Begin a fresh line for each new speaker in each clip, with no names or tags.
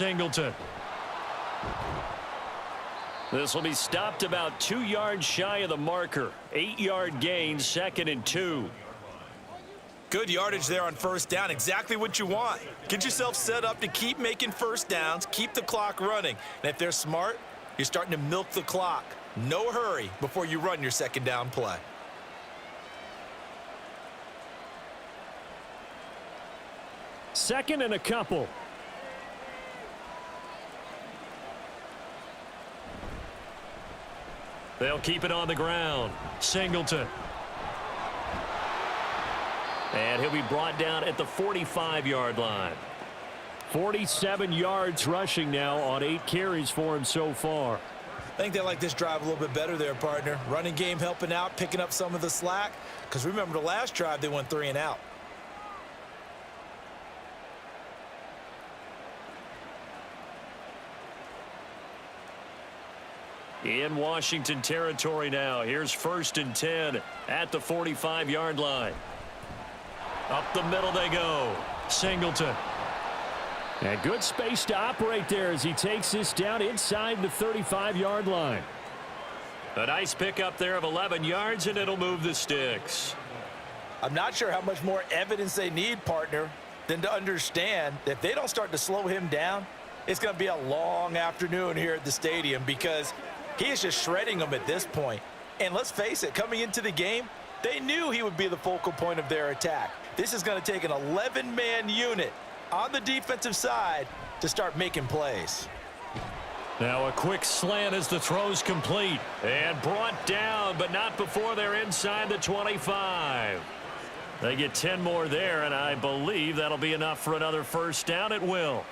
Singleton. This will be stopped about 2 yards shy of the marker. 8-yard gain, 2nd and 2.
Good yardage there on first down. Exactly what you want. Get yourself set up to keep making first downs, keep the clock running. And if they're smart, you're starting to milk the clock. No hurry before you run your second down play.
Second and a couple. They'll keep it on the ground. Singleton. And he'll be brought down at the 45-yard line. 47 yards rushing now on 8 carries for him so far.
I think they like this drive a little bit better there, partner. Running game helping out, picking up some of the slack. Because remember the last drive, they went 3 and out.
In Washington territory now. Here's 1st and 10 at the 45-yard line. Up the middle they go. Singleton. And good space to operate there as he takes this down inside the 35-yard line. A nice pickup there of 11 yards, and it'll move the sticks.
I'm not sure how much more evidence they need, partner, than to understand that if they don't start to slow him down, it's going to be a long afternoon here at the stadium because he is just shredding them at this point. And let's face it, coming into the game, they knew he would be the focal point of their attack. This is going to take an 11-man unit on the defensive side to start making plays.
Now a quick slant as the throw's complete. And brought down, but not before they're inside the 25. They get 10 more there, and I believe that'll be enough for another first down. It will.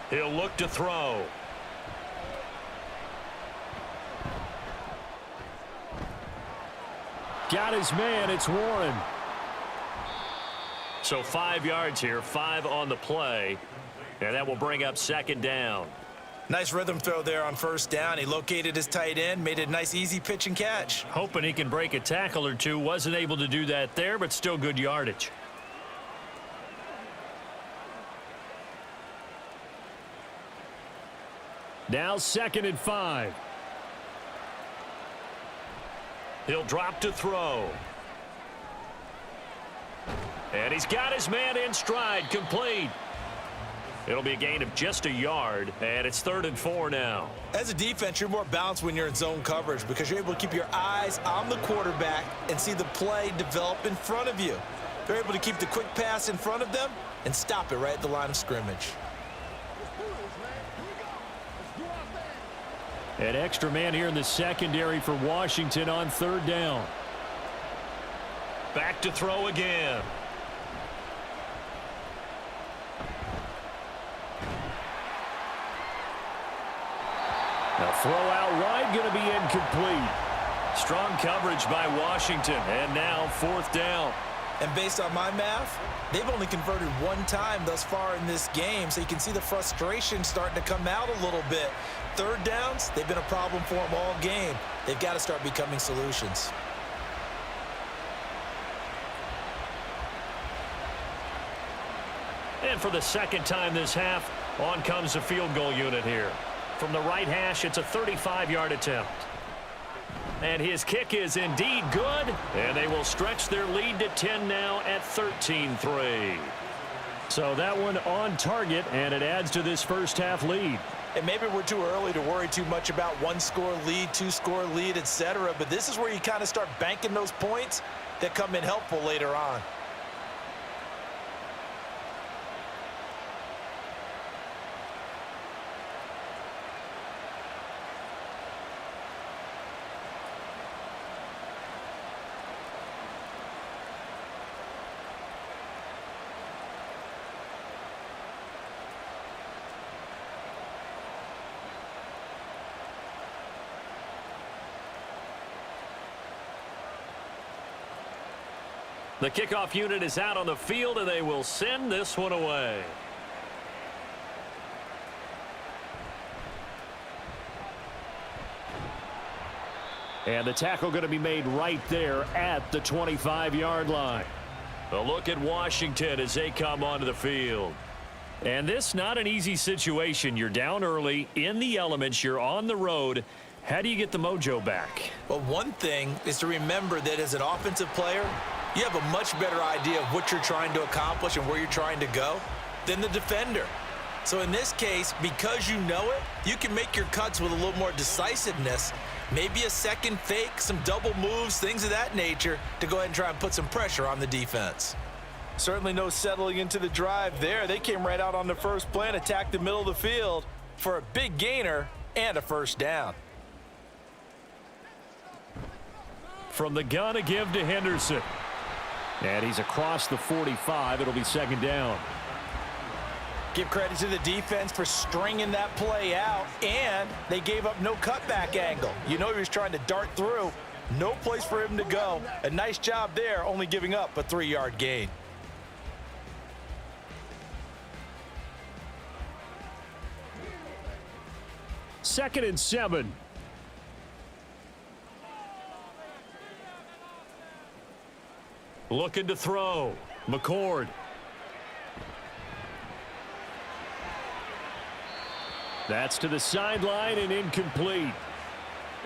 He'll look to throw. Got his man. It's Warren. So 5 yards here, 5 on the play. And that will bring up 2nd down.
Nice rhythm throw there on first down. He located his tight end, made it a nice easy pitch and catch.
Hoping he can break a tackle or two. Wasn't able to do that there, but still good yardage. Now 2nd and 5. He'll drop to throw. And he's got his man in stride, complete. It'll be a gain of just a yard, and it's 3rd and 4 now.
As a defense, you're more balanced when you're in zone coverage because you're able to keep your eyes on the quarterback and see the play develop in front of you. They're able to keep the quick pass in front of them and stop it right at the line of scrimmage.
An extra man here in the secondary for Washington on 3rd down. Back to throw again. Now throw out wide, going to be incomplete. Strong coverage by Washington, and now 4th down.
And based on my math, they've only converted 1 time thus far in this game, so you can see the frustration starting to come out a little bit. 3rd downs, they've been a problem for them all game. They've got to start becoming solutions.
And for the 2nd time this half, on comes the field goal unit here. From the right hash, it's a 35-yard attempt. And his kick is indeed good, and they will stretch their lead to 10 now at 13-3. So that one on target, and it adds to this first half lead.
And maybe we're too early to worry too much about 1-score lead, 2-score lead, etc. But this is where you kind of start banking those points that come in helpful later on.
The kickoff unit is out on the field, and they will send this one away. And the tackle going to be made right there at the 25-yard line. A look at Washington as they come onto the field. And this not an easy situation. You're down early, in the elements, you're on the road. How do you get the mojo back?
Well, one thing is to remember that as an offensive player, you have a much better idea of what you're trying to accomplish and where you're trying to go than the defender. So in this case, because you know it, you can make your cuts with a little more decisiveness, maybe a second fake, some double moves, things of that nature, to go ahead and try and put some pressure on the defense. Certainly no settling into the drive there. They came right out on the first play and attacked the middle of the field for a big gainer and a first down.
From the gun, a give to Henderson. And he's across the 45. It'll be second down.
Give credit to the defense for stringing that play out, and they gave up no cutback angle. You know he was trying to dart through. No place for him to go. A nice job there, only giving up a 3-yard gain.
Second and 7. Looking to throw. McCord. That's to the sideline and incomplete.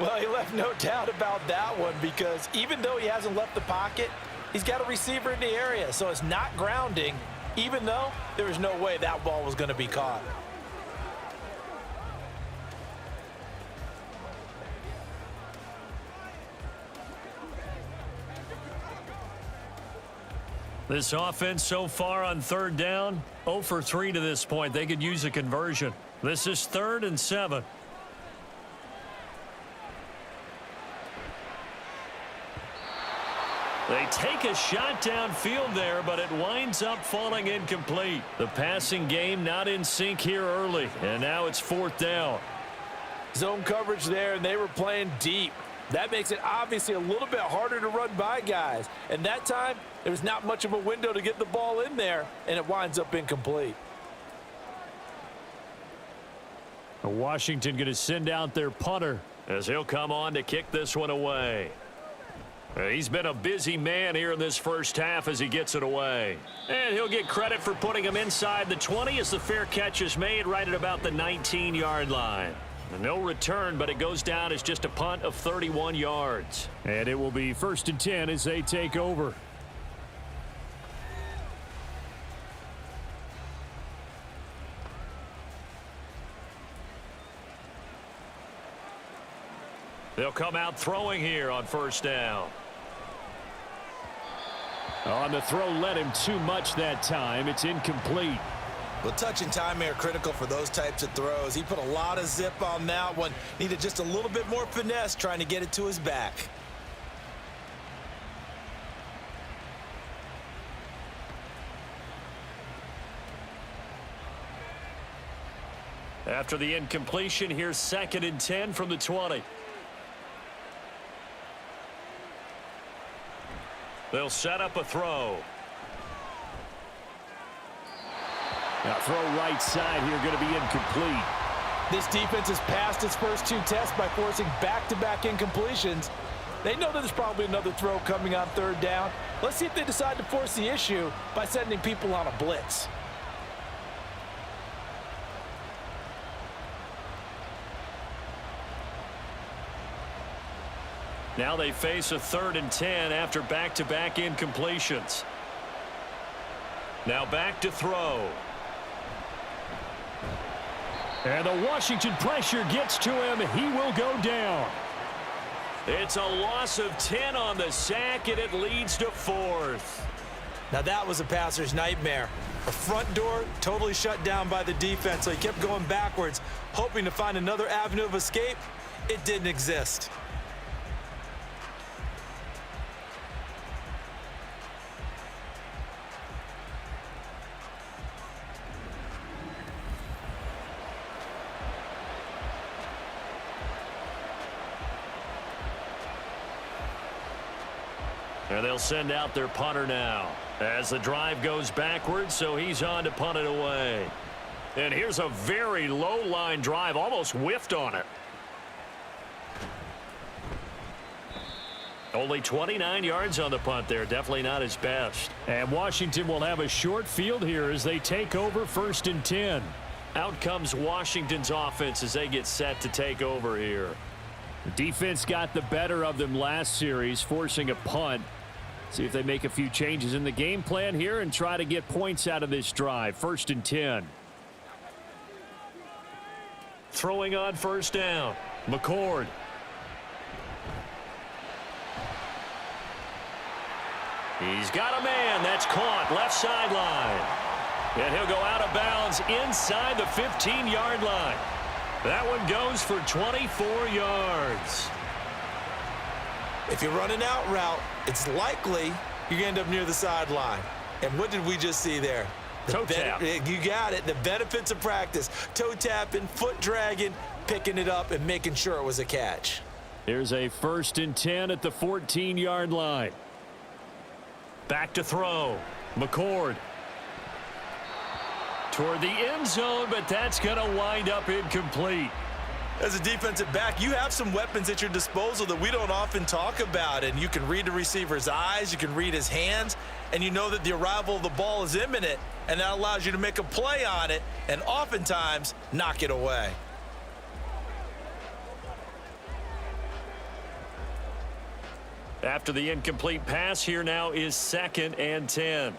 Well, he left no doubt about that one, because even though he hasn't left the pocket, he's got a receiver in the area, so it's not grounding, even though there was no way that ball was going to be caught.
This offense so far on third down, 0 for 3 to this point. They could use a conversion. This is 3rd and 7. They take a shot downfield there, but it winds up falling incomplete. The passing game not in sync here early, and now it's 4th down.
Zone coverage there, and they were playing deep. That makes it obviously a little bit harder to run by guys. And that time, there was not much of a window to get the ball in there, and it winds up incomplete.
Washington going to send out their punter as he'll come on to kick this one away. He's been a busy man here in this first half as he gets it away. And he'll get credit for putting him inside the 20 as the fair catch is made right at about the 19-yard line. No return, but it goes down as just a punt of 31 yards. And it will be 1st and 10 as they take over. They'll come out throwing here on 1st down. On the throw, led him too much that time. It's incomplete.
Well, touch and timing are critical for those types of throws. He put a lot of zip on that one. Needed just a little bit more finesse trying to get it to his back.
After the incompletion, here's 2nd and 10 from the 20. They'll set up a throw. Now throw right side here, going to be incomplete.
This defense has passed its first 2 tests by forcing back-to-back incompletions. They know that there's probably another throw coming on 3rd down. Let's see if they decide to force the issue by sending people on a blitz.
Now they face a 3rd and 10 after back-to-back incompletions. Now back to throw. And the Washington pressure gets to him. He will go down. It's a loss of 10 on the sack, and it leads to 4th.
Now that was a passer's nightmare. The front door totally shut down by the defense, so he kept going backwards, hoping to find another avenue of escape. It didn't exist.
And they'll send out their punter now as the drive goes backwards, so he's on to punt it away. And here's a very low line drive, almost whiffed on it. Only 29 yards on the punt there. Definitely not his best.
And Washington will have a short field here as they take over 1st and 10.
Out comes Washington's offense as they get set to take over here.
The defense got the better of them last series, forcing a punt. See if they make a few changes in the game plan here and try to get points out of this drive. 1st and 10.
Throwing on 1st down. McCord. He's got a man. That's caught. Left sideline. And he'll go out of bounds inside the 15-yard line. That one goes for 24 yards.
If you run an out route, it's likely you're going to end up near the sideline. And what did we just see there?
Toe tap.
You got it. The benefits of practice. Toe tapping, foot dragging, picking it up, and making sure it was a catch.
Here's a 1st and 10 at the 14-yard line.
Back to throw. McCord. Toward the end zone, but that's going to wind up incomplete.
As a defensive back, you have some weapons at your disposal that we don't often talk about, and you can read the receiver's eyes, you can read his hands, and you know that the arrival of the ball is imminent, and that allows you to make a play on it and oftentimes knock it away.
After the incomplete pass, here now is 2nd and 10.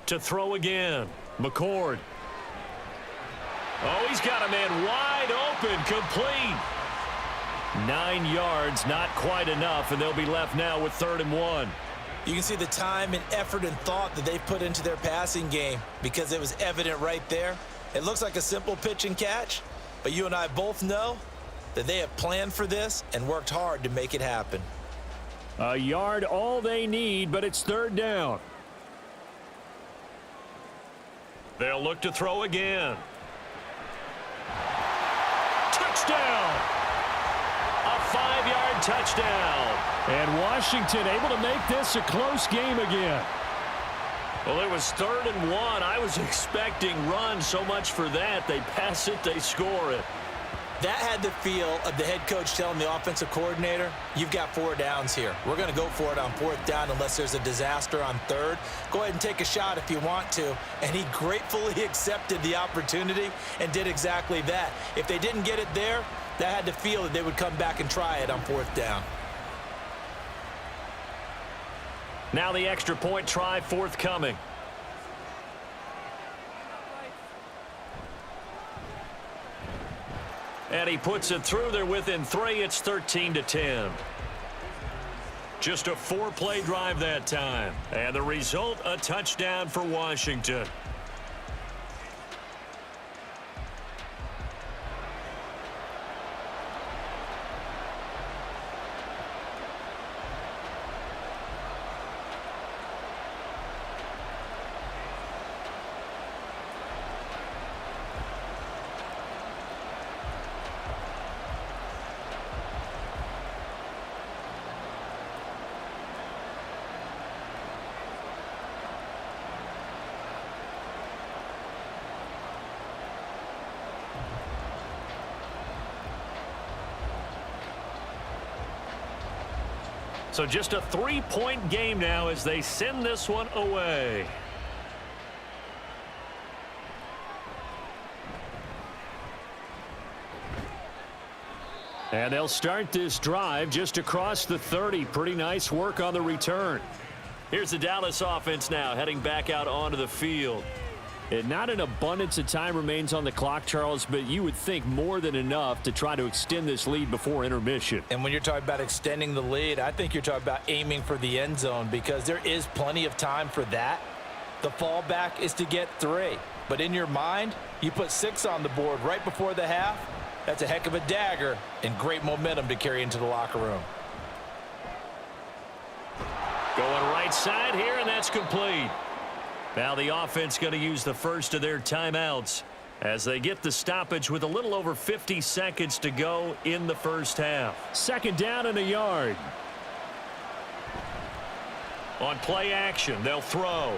To throw again. McCord. Oh, he's got a man wide open, complete. 9 yards, not quite enough, and they'll be left now with 3rd and 1.
You can see the time and effort and thought that they've put into their passing game because it was evident right there. It looks like a simple pitch and catch, but you and I both know that they have planned for this and worked hard to make it happen.
A yard all they need, but it's 3rd down.
They'll look to throw again. Touchdown! A 5-yard touchdown.
And Washington able to make this a close game again.
Well, it was 3rd and 1. I was expecting run, so much for that. They pass it, they score it.
That had the feel of the head coach telling the offensive coordinator, you've got 4 downs here. We're going to go for it on 4th down unless there's a disaster on 3rd. Go ahead and take a shot if you want to. And he gratefully accepted the opportunity and did exactly that. If they didn't get it there, that had the feel that they would come back and try it on 4th down.
Now the extra point try forthcoming. And he puts it through. They're within 3. It's 13-10. Just a 4-play drive that time. And the result, a touchdown for Washington. So just a 3-point game now as they send this one away.
And they'll start this drive just across the 30. Pretty nice work on the return.
Here's the Dallas offense now heading back out onto the field.
And not an abundance of time remains on the clock, Charles, but you would think more than enough to try to extend this lead before intermission.
And when you're talking about extending the lead, I think you're talking about aiming for the end zone because there is plenty of time for that. The fallback is to get 3. But in your mind, you put 6 on the board right before the half. That's a heck of a dagger and great momentum to carry into the locker room.
Going right side here, and that's complete. Now the offense going to use the first of their timeouts as they get the stoppage with a little over 50 seconds to go in the first half.
2nd down and a yard.
On play action, they'll throw.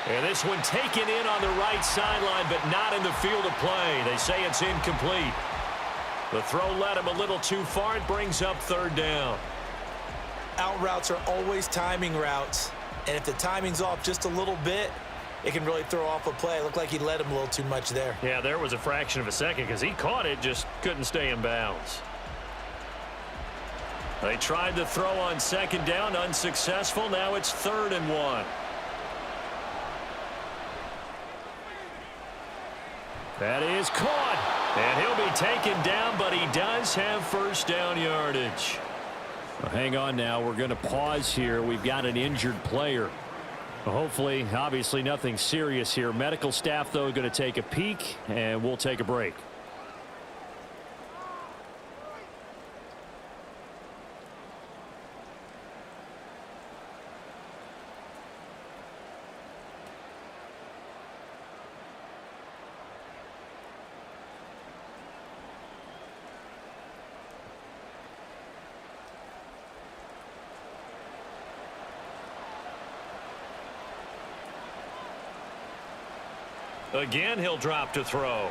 And this one taken in on the right sideline, but not in the field of play. They say it's incomplete. The throw led him a little too far. It brings up third down.
Out routes are always timing routes, and if the timing's off just a little bit, it can really throw off a play. It looked like he led him a little too much there.
Yeah, there was a fraction of a second because he caught it, just couldn't stay in bounds. They tried to throw on second down, unsuccessful. Now it's 3rd and 1. That is caught, and he'll be taken down, but he does have first down yardage.
Well, hang on now. We're going to pause here. We've got an injured player. Well, hopefully, obviously nothing serious here. Medical staff, though, going to take a peek, and we'll take a break.
Again, he'll drop to throw.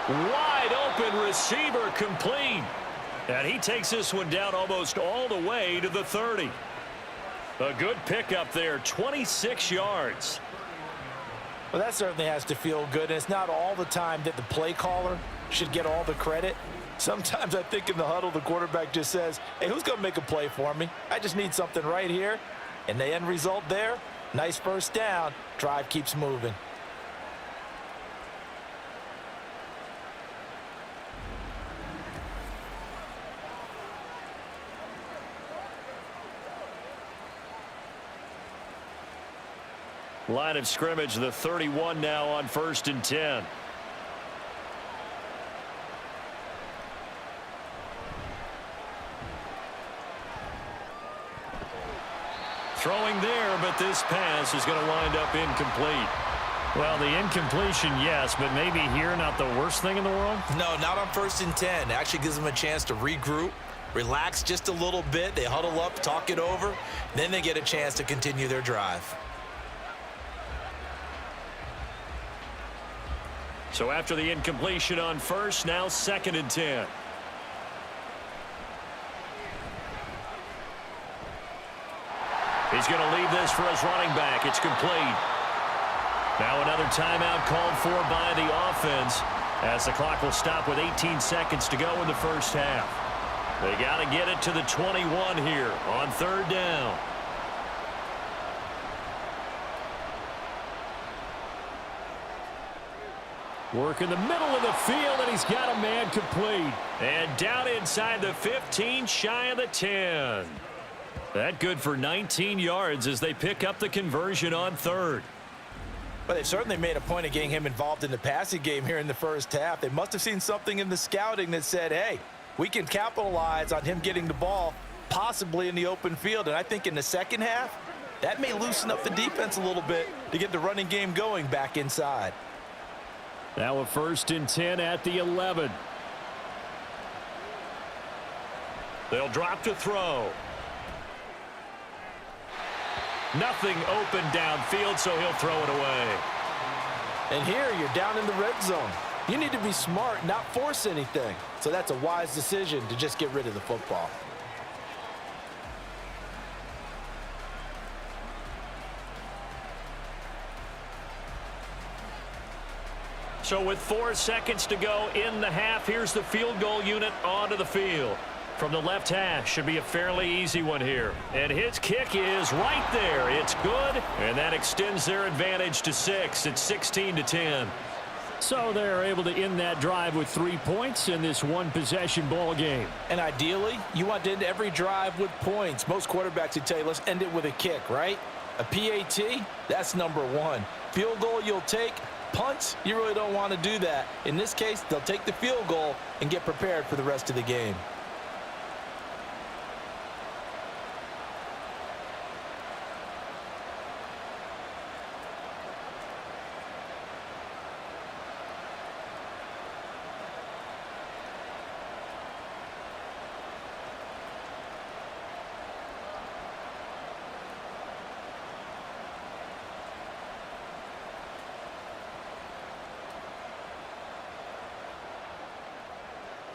Wide open receiver complete. And he takes this one down almost all the way to the 30. A good pickup there, 26 yards.
Well, that certainly has to feel good, and it's not all the time that the play caller should get all the credit. Sometimes I think in the huddle, the quarterback just says, hey, who's going to make a play for me? I just need something right here. And the end result there, nice first down. Drive keeps moving.
Line of scrimmage, the 31 now on 1st and 10. Throwing there, but this pass is going to wind up incomplete.
Well, the incompletion, yes, but maybe here not the worst thing in the world?
No, not on 1st and 10. It actually gives them a chance to regroup, relax just a little bit. They huddle up, talk it over. Then they get a chance to continue their drive.
So after the incompletion on 1st, now 2nd and 10. He's going to leave this for his running back. It's complete. Now another timeout called for by the offense as the clock will stop with 18 seconds to go in the first half. They got to get it to the 21 here on 3rd down.
Work in the middle of the field, and he's got a man complete.
And down inside the 15, shy of the 10. That good for 19 yards as they pick up the conversion on 3rd.
But they've certainly made a point of getting him involved in the passing game here in the first half. They must have seen something in the scouting that said, hey, we can capitalize on him getting the ball possibly in the open field. And I think in the second half, that may loosen up the defense a little bit to get the running game going back inside.
Now a 1st and 10 at the 11.
They'll drop to throw. Nothing open downfield, so he'll throw it away.
And here you're down in the red zone. You need to be smart, not force anything. So that's a wise decision to just get rid of the football.
So with 4 seconds to go in the half, here's the field goal unit onto the field. From the left hash, should be a fairly easy one here. And his kick is right there. It's good, and that extends their advantage to 6. It's 16-10.
So they're able to end that drive with 3 points in this one-possession ball game.
And ideally, you want to end every drive with points. Most quarterbacks would tell you, let's end it with a kick, right? A PAT, that's number 1. Field goal you'll take. Punts, you really don't want to do that. In this case, they'll take the field goal and get prepared for the rest of the game.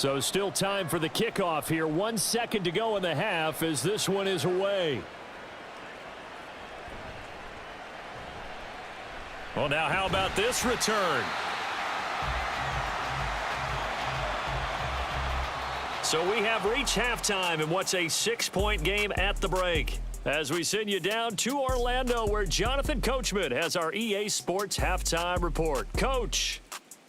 So still time for the kickoff here. 1 second to go in the half as this one is away. Well, now how about this return? So we have reached halftime in what's a 6-point game at the break. As we send you down to Orlando, where Jonathan Coachman has our EA Sports Halftime Report. Coach.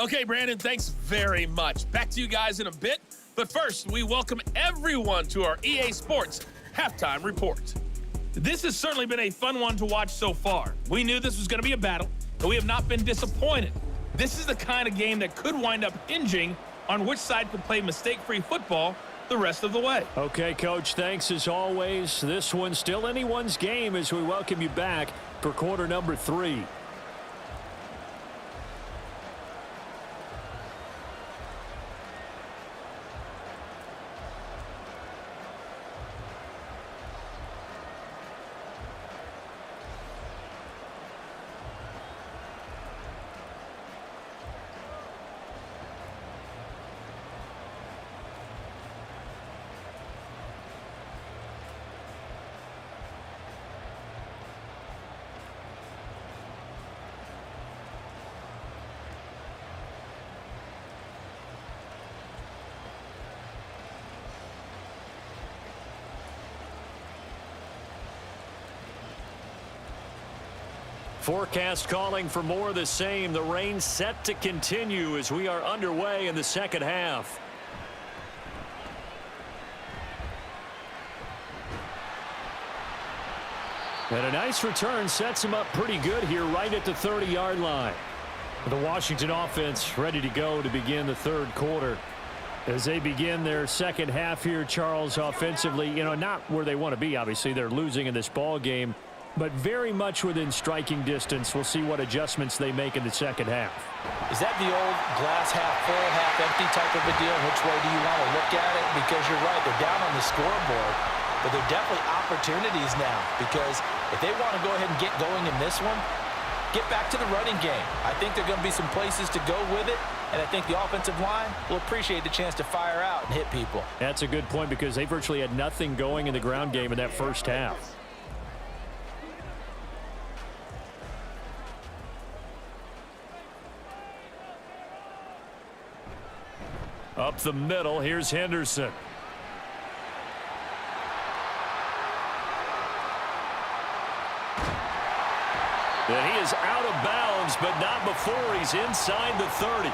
Okay, Brandon, thanks very much. Back to you guys in a bit. But first, we welcome everyone to our EA Sports Halftime Report. This has certainly been a fun one to watch so far. We knew this was going to be a battle, but we have not been disappointed. This is the kind of game that could wind up hinging on which side could play mistake-free football the rest of the way.
Okay, Coach, thanks as always. This one's still anyone's game as we welcome you back for quarter number 3. Forecast calling for more of the same. The rain set to continue as we are underway in the second half. And a nice return sets him up pretty good here right at the 30-yard line. The Washington offense ready to go to begin the third quarter. As they begin their second half here, Charles, offensively, not where they want to be, obviously. They're losing in this ball game, but very much within striking distance. We'll see what adjustments they make in the second half.
Is that the old glass half full, half empty type of a deal? Which way do you want to look at it? Because you're right, they're down on the scoreboard, but they're definitely opportunities now, because if they want to go ahead and get going in this one, get back to the running game. I think there are going to be some places to go with it, and I think the offensive line will appreciate the chance to fire out and hit people.
That's a good point, because they virtually had nothing going in the ground game in that first half. Up the middle, here's Henderson. And he is out of bounds, but not before he's inside the 30.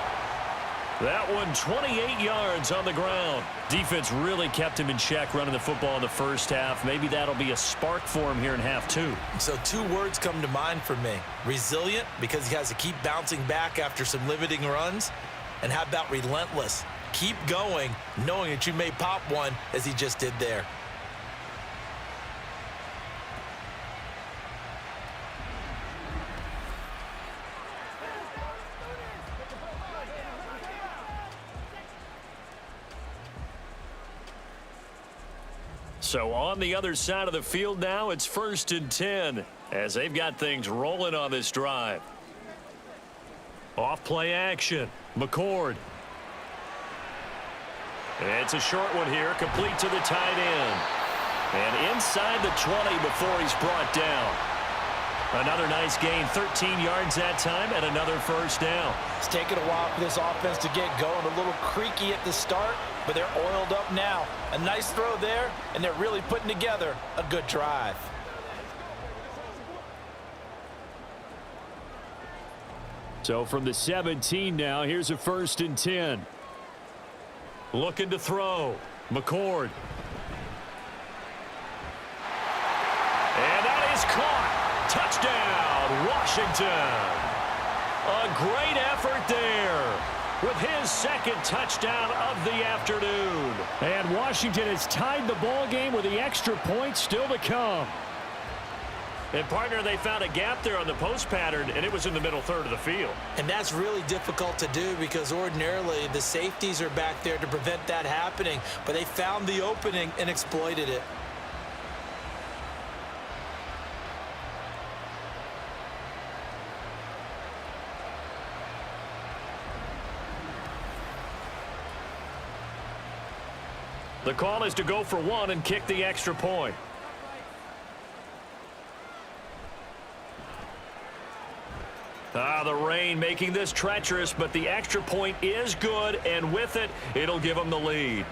That one 28 yards on the ground. Defense really kept him in check running the football in the first half. Maybe that'll be a spark for him here in half 2.
So 2 words come to mind for me. Resilient, because he has to keep bouncing back after some limiting runs. And how about relentless? Keep going, knowing that you may pop one, as he just did there.
So on the other side of the field now, it's 1st and 10 as they've got things rolling on this drive. Off play action. McCord. It's a short one here, complete to the tight end. And inside the 20 before he's brought down. Another nice gain, 13 yards that time, and another first down.
It's taken a while for this offense to get going. A little creaky at the start, but they're oiled up now. A nice throw there, and they're really putting together a good drive.
So from the 17 now, here's a 1st and 10.
Looking to throw. McCord. And that is caught. Touchdown, Washington. A great effort there with his second touchdown of the afternoon.
And Washington has tied the ball game with the extra point still to come.
And, partner, they found a gap there on the post pattern, and it was in the middle third of the field.
And that's really difficult to do, because ordinarily the safeties are back there to prevent that happening. But they found the opening and exploited it.
The call is to go for one and kick the extra point. The rain making this treacherous, but the extra point is good, and with it, it'll give them the lead.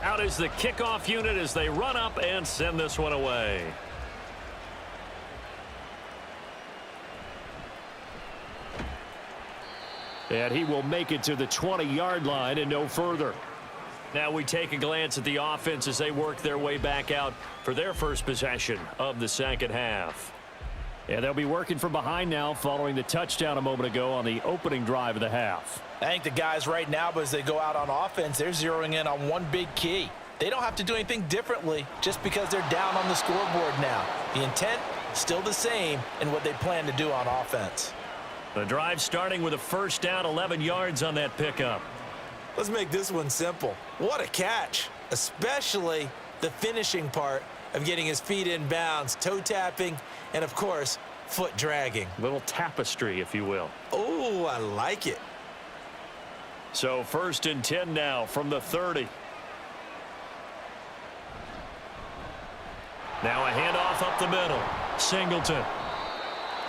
Out is the kickoff unit as they run up and send this one away. And he will make it to the 20-yard line and no further. Now we take a glance at the offense as they work their way back out for their first possession of the second half. And they'll be working from behind now following the touchdown a moment ago on the opening drive of the half.
I think the guys right now, as they go out on offense, they're zeroing in on one big key. They don't have to do anything differently just because they're down on the scoreboard now. The intent, still the same in what they plan to do on offense.
The drive starting with a first down, 11 yards on that pickup.
Let's make this one simple. What a catch, especially the finishing part of getting his feet in bounds, toe tapping, and of course, foot dragging.
Little tapestry, if you will.
Oh, I like it.
So 1st and 10 now from the 30. Now a handoff up the middle. Singleton.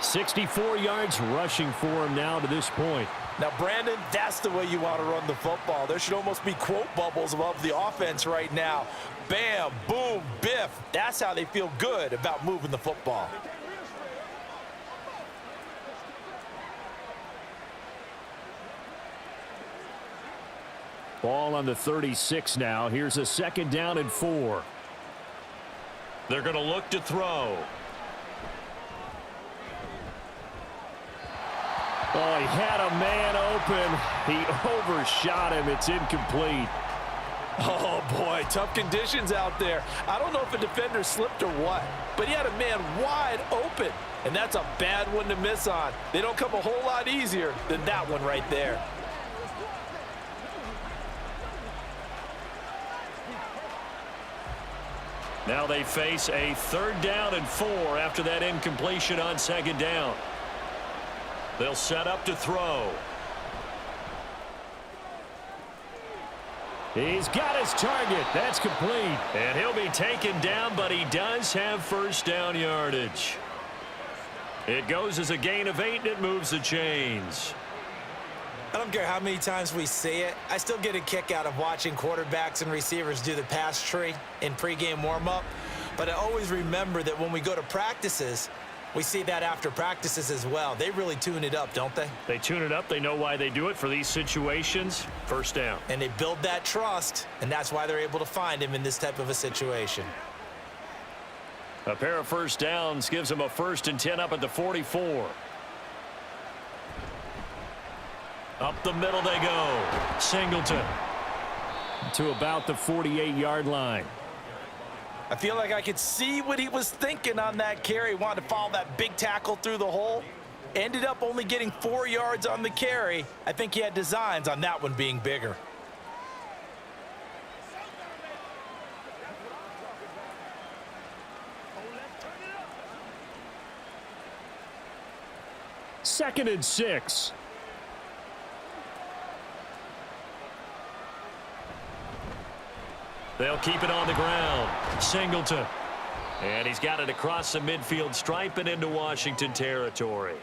64 yards rushing for him now to this point.
Now, Brandon, that's the way you want to run the football. There should almost be quote bubbles above the offense right now. Bam, boom, biff. That's how they feel good about moving the football.
Ball on the 36 now. Here's a 2nd down and 4.
They're going to look to throw.
Oh, he had a man open. He overshot him. It's incomplete.
Oh, boy, tough conditions out there. I don't know if a defender slipped or what, but he had a man wide open, and that's a bad one to miss on. They don't come a whole lot easier than that one right there.
Now they face a 3rd down and 4 after that incompletion on 2nd down. They'll set up to throw.
He's got his target. That's complete.
And he'll be taken down, but he does have first down yardage. It goes as a gain of 8, and it moves the chains.
I don't care how many times we see it. I still get a kick out of watching quarterbacks and receivers do the pass tree in pregame warm-up. But I always remember that when we go to practices, we see that after practices as well. They really tune it up, don't they?
They tune it up. They know why they do it for these situations. First down.
And they build that trust, and that's why they're able to find him in this type of a situation.
A pair of first downs gives them a 1st and 10 up at the 44. Up the middle they go. Singleton.
To about the 48-yard line.
I feel like I could see what he was thinking on that carry. Wanted to follow that big tackle through the hole. Ended up only getting 4 yards on the carry. I think he had designs on that one being bigger.
Second and 6.
They'll keep it on the ground. Singleton. And he's got it across the midfield stripe and into Washington territory.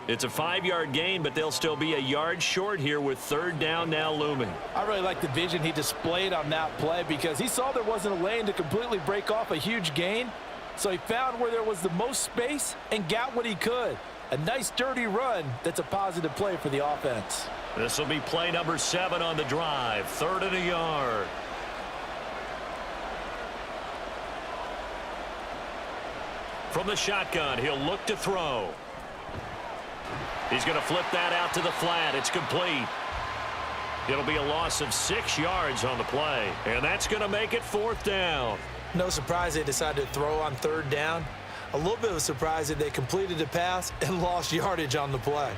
It's a 5-yard gain, but they'll still be a yard short here with 3rd down now looming.
I really like the vision he displayed on that play because he saw there wasn't a lane to completely break off a huge gain. So he found where there was the most space and got what he could. A nice dirty run that's a positive play for the offense.
This will be play number 7 on the drive. 3rd and a yard. From the shotgun, he'll look to throw. He's going to flip that out to the flat. It's complete. It'll be a loss of 6 yards on the play, and that's going to make it 4th down.
No surprise they decided to throw on 3rd down. A little bit of a surprise that they completed the pass and lost yardage on the play.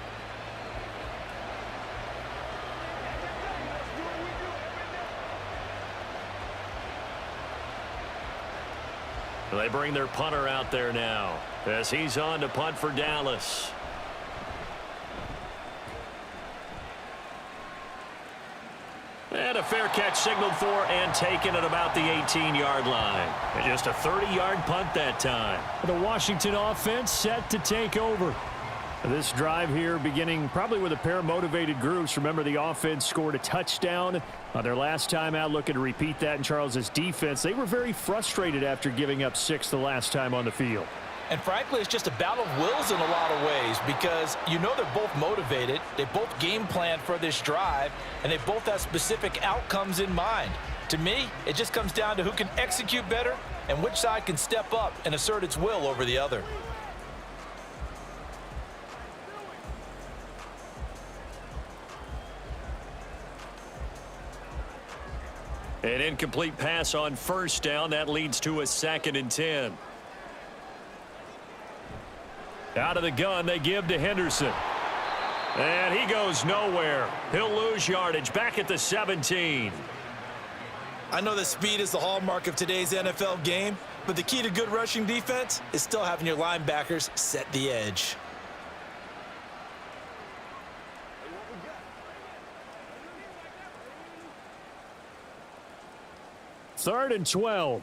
They bring their punter out there now as he's on to punt for Dallas. And a fair catch signaled for and taken at about the 18-yard line. And just a 30-yard punt that time.
The Washington offense set to take over. This drive here beginning probably with a pair of motivated groups. Remember, the offense scored a touchdown on their last time out, looking to repeat that in Charles's defense. They were very frustrated after giving up 6 the last time on the field.
And frankly, it's just a battle of wills in a lot of ways because you know they're both motivated. They both game plan for this drive, and they both have specific outcomes in mind. To me, it just comes down to who can execute better and which side can step up and assert its will over the other.
An incomplete pass on 1st down. That leads to a 2nd and 10. Out of the gun, they give to Henderson. And he goes nowhere. He'll lose yardage back at the 17.
I know that speed is the hallmark of today's NFL game, but the key to good rushing defense is still having your linebackers set the edge.
Third and 12.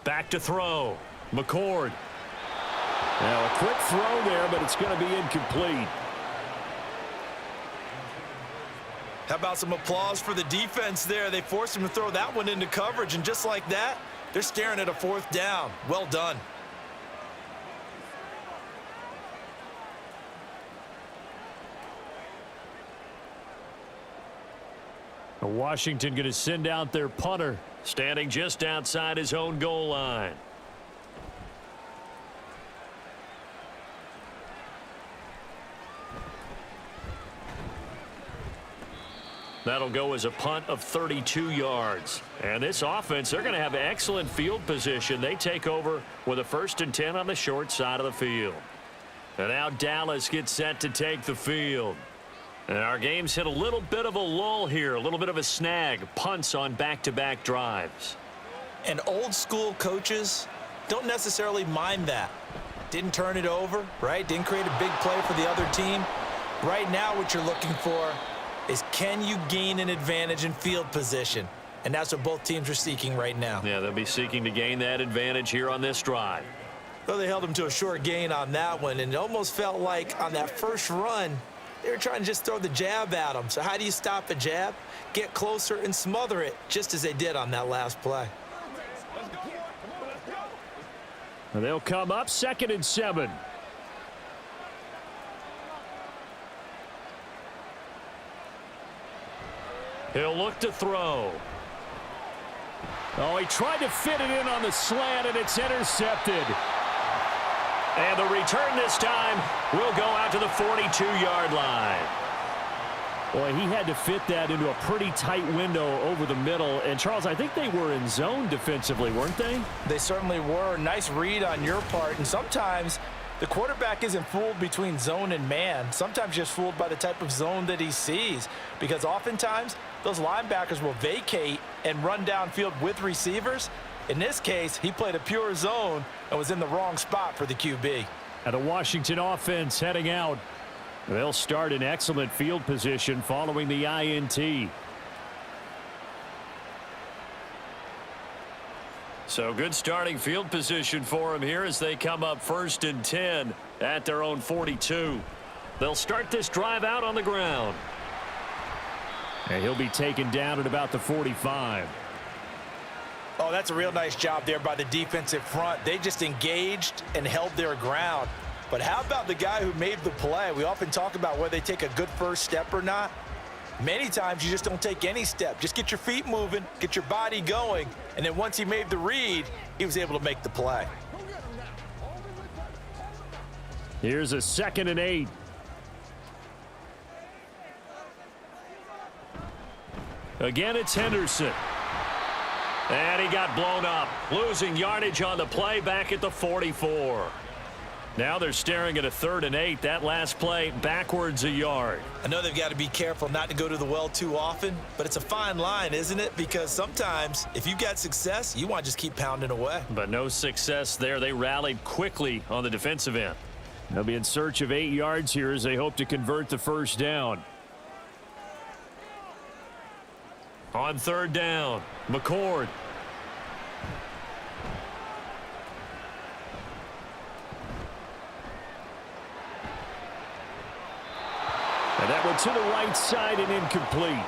Back to throw. McCord.
Now a quick throw there, but it's going to be incomplete.
How about some applause for the defense there? They forced him to throw that one into coverage, and just like that, they're staring at a 4th down. Well done.
Washington going to send out their punter.
Standing just outside his own goal line. That'll go as a punt of 32 yards. And this offense, they're going to have excellent field position. They take over with a 1st and 10 on the short side of the field. And now Dallas gets set to take the field. And our game's hit a little bit of a lull here, a little bit of a snag. Punts on back-to-back drives.
And old school coaches don't necessarily mind that. Didn't turn it over, right? Didn't create a big play for the other team. Right now what you're looking for is can you gain an advantage in field position? And that's what both teams are seeking right now.
Yeah, they'll be seeking to gain that advantage here on this drive.
Well, they held them to a short gain on that one, and it almost felt like on that first run, they were trying to just throw the jab at them. So how do you stop a jab? Get closer and smother it, just as they did on that last play.
And they'll come up 2nd and 7.
He'll look to throw.
Oh, he tried to fit it in on the slant, and it's intercepted.
And the return this time will go out to the 42-yard line.
Boy, he had to fit that into a pretty tight window over the middle. And, Charles, I think they were in zone defensively, weren't they?
They certainly were. Nice read on your part. And sometimes the quarterback isn't fooled between zone and man. Sometimes just fooled by the type of zone that he sees. Because oftentimes those linebackers will vacate and run downfield with receivers. In this case, he played a pure zone and was in the wrong spot for the QB.
And the Washington offense heading out. They'll start in excellent field position following the INT.
So good starting field position for him here as they come up 1st and 10 at their own 42. They'll start this drive out on the ground.
And he'll be taken down at about the 45.
Oh, that's a real nice job there by the defensive front. They just engaged and held their ground. But how about the guy who made the play? We often talk about whether they take a good first step or not. Many times you just don't take any step. Just get your feet moving, get your body going, and then once he made the read, he was able to make the play.
Here's a 2nd and 8.
Again, it's Henderson. And he got blown up, losing yardage on the play back at the 44. Now they're staring at a 3rd and 8. That last play backwards a yard.
I know they've got to be careful not to go to the well too often, but it's a fine line, isn't it? Because sometimes if you've got success, you want to just keep pounding away.
But no success there. They rallied quickly on the defensive end.
They'll be in search of 8 yards here as they hope to convert the first down.
On 3rd down, McCord.
And that went to the right side and incomplete.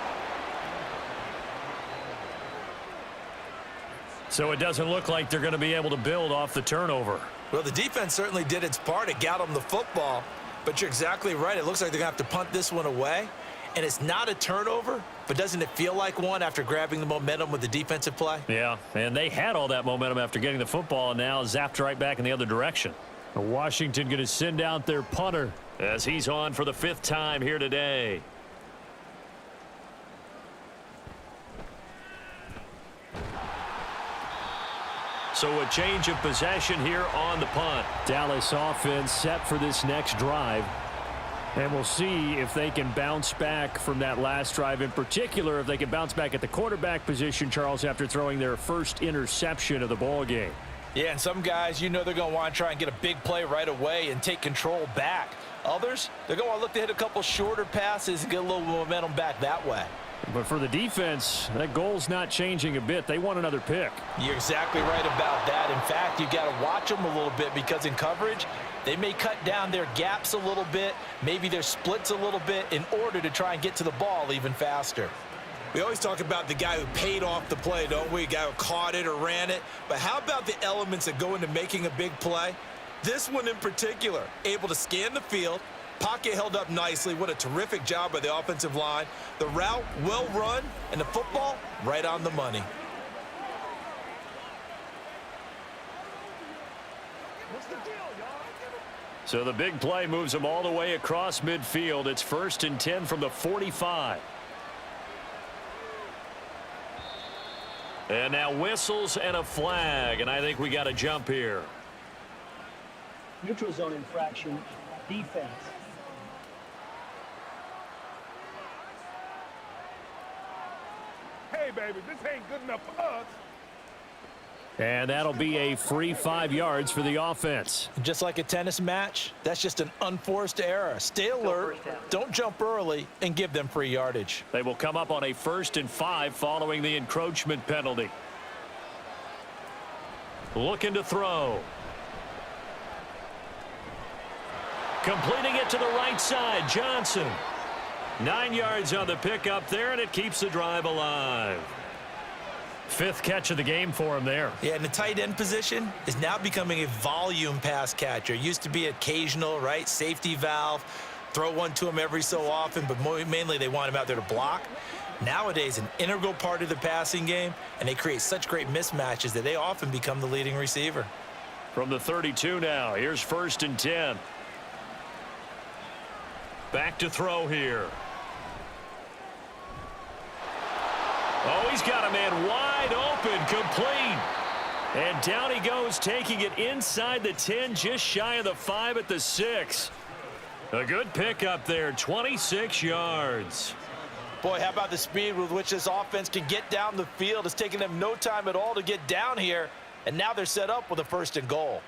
So it doesn't look like they're going to be able to build off the turnover.
Well, the defense certainly did its part. It got them the football, but you're exactly right. It looks like they're going to have to punt this one away. And it's not a turnover, but doesn't it feel like one after grabbing the momentum with the defensive play?
Yeah, and they had all that momentum after getting the football and now zapped right back in the other direction.
Washington going to send out their punter
as he's on for the 5th time here today. So a change of possession here on the punt.
Dallas offense set for this next drive. And we'll see if they can bounce back from that last drive. In particular, if they can bounce back at the quarterback position, Charles, after throwing their first interception of the ball game.
Yeah, and some guys, you know they're going to want to try and get a big play right away and take control back. Others, they're going to want to look to hit a couple shorter passes and get a little momentum back that way.
But for the defense, that goal's not changing a bit. They want another pick.
You're exactly right about that. In fact, you've got to watch them a little bit because in coverage, they may cut down their gaps a little bit, maybe their splits a little bit in order to try and get to the ball even faster. We always talk about the guy who paid off the play, don't we? A guy who caught it or ran it. But how about the elements that go into making a big play? This one in particular, able to scan the field, pocket held up nicely. What a terrific job by the offensive line. The route well run, and the football right on the money.
So the big play moves them all the way across midfield. It's 1st and 10 from the 45. And now whistles and a flag, and I think we got a jump here.
Neutral zone infraction, defense.
Hey, baby, this ain't good enough for us.
And that'll be a free 5 yards for the offense.
Just like a tennis match, that's just an unforced error. Stay alert, don't jump early, and give them free yardage.
They will come up on a 1st and 5 following the encroachment penalty. Looking to throw. Completing it to the right side, Johnson. 9 yards on the pickup there, and it keeps the drive alive. 5th catch of the game for him there.
Yeah, and the tight end position is now becoming a volume pass catcher. Used to be occasional, right? Safety valve. Throw one to him every so often, but mainly they want him out there to block. Nowadays, an integral part of the passing game, and they create such great mismatches that they often become the leading receiver.
From the 32 now, here's 1st and 10. Back to throw here. Oh, he's got a man wide open, complete. And down he goes, taking it inside the 10, just shy of the 5 at the 6. A good pickup there, 26 yards.
Boy, how about the speed with which this offense can get down the field? It's taking them no time at all to get down here, and now they're set up with a 1st and goal.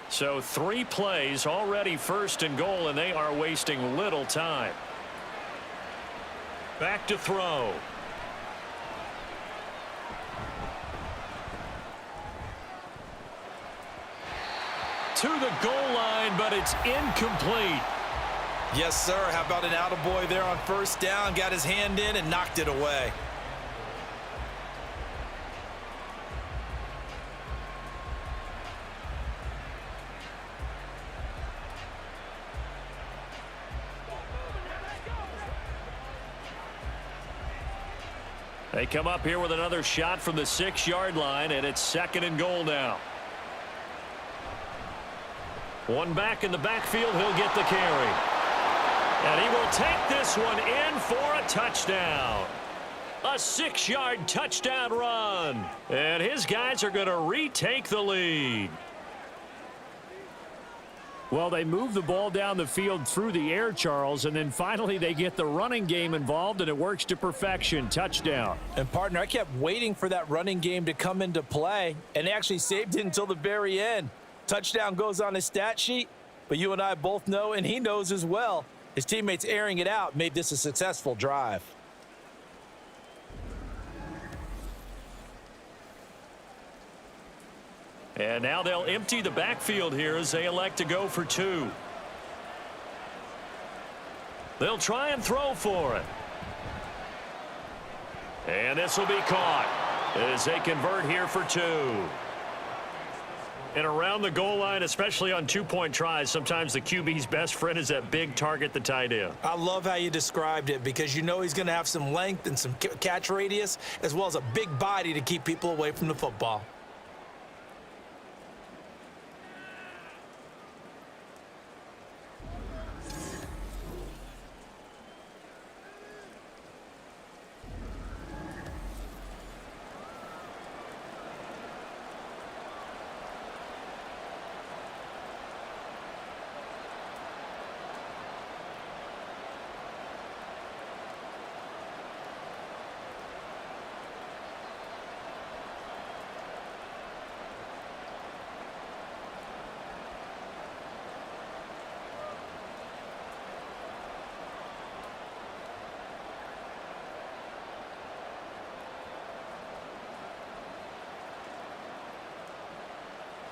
So 3 plays, already 1st and goal, and they are wasting little time. Back to throw. To the goal line, but it's incomplete.
Yes, sir. How about an attaboy there on 1st down? Got his hand in and knocked it away.
They come up here with another shot from the 6-yard line, and it's 2nd and goal now. One back in the backfield. He'll get the carry. And he will take this one in for a touchdown. A 6-yard touchdown run. And his guys are going to retake the lead.
Well, they move the ball down the field through the air, Charles, and then finally they get the running game involved, and it works to perfection. Touchdown.
And, partner, I kept waiting for that running game to come into play, and they actually saved it until the very end. Touchdown goes on his stat sheet, but you and I both know, and he knows as well, his teammates airing it out made this a successful drive.
And now they'll empty the backfield here as they elect to go for 2. They'll try and throw for it. And this will be caught as they convert here for 2. And around the goal line, especially on 2-point tries, sometimes the QB's best friend is that big target, the tight end.
I love how you described it because you know he's going to have some length and some catch radius as well as a big body to keep people away from the football.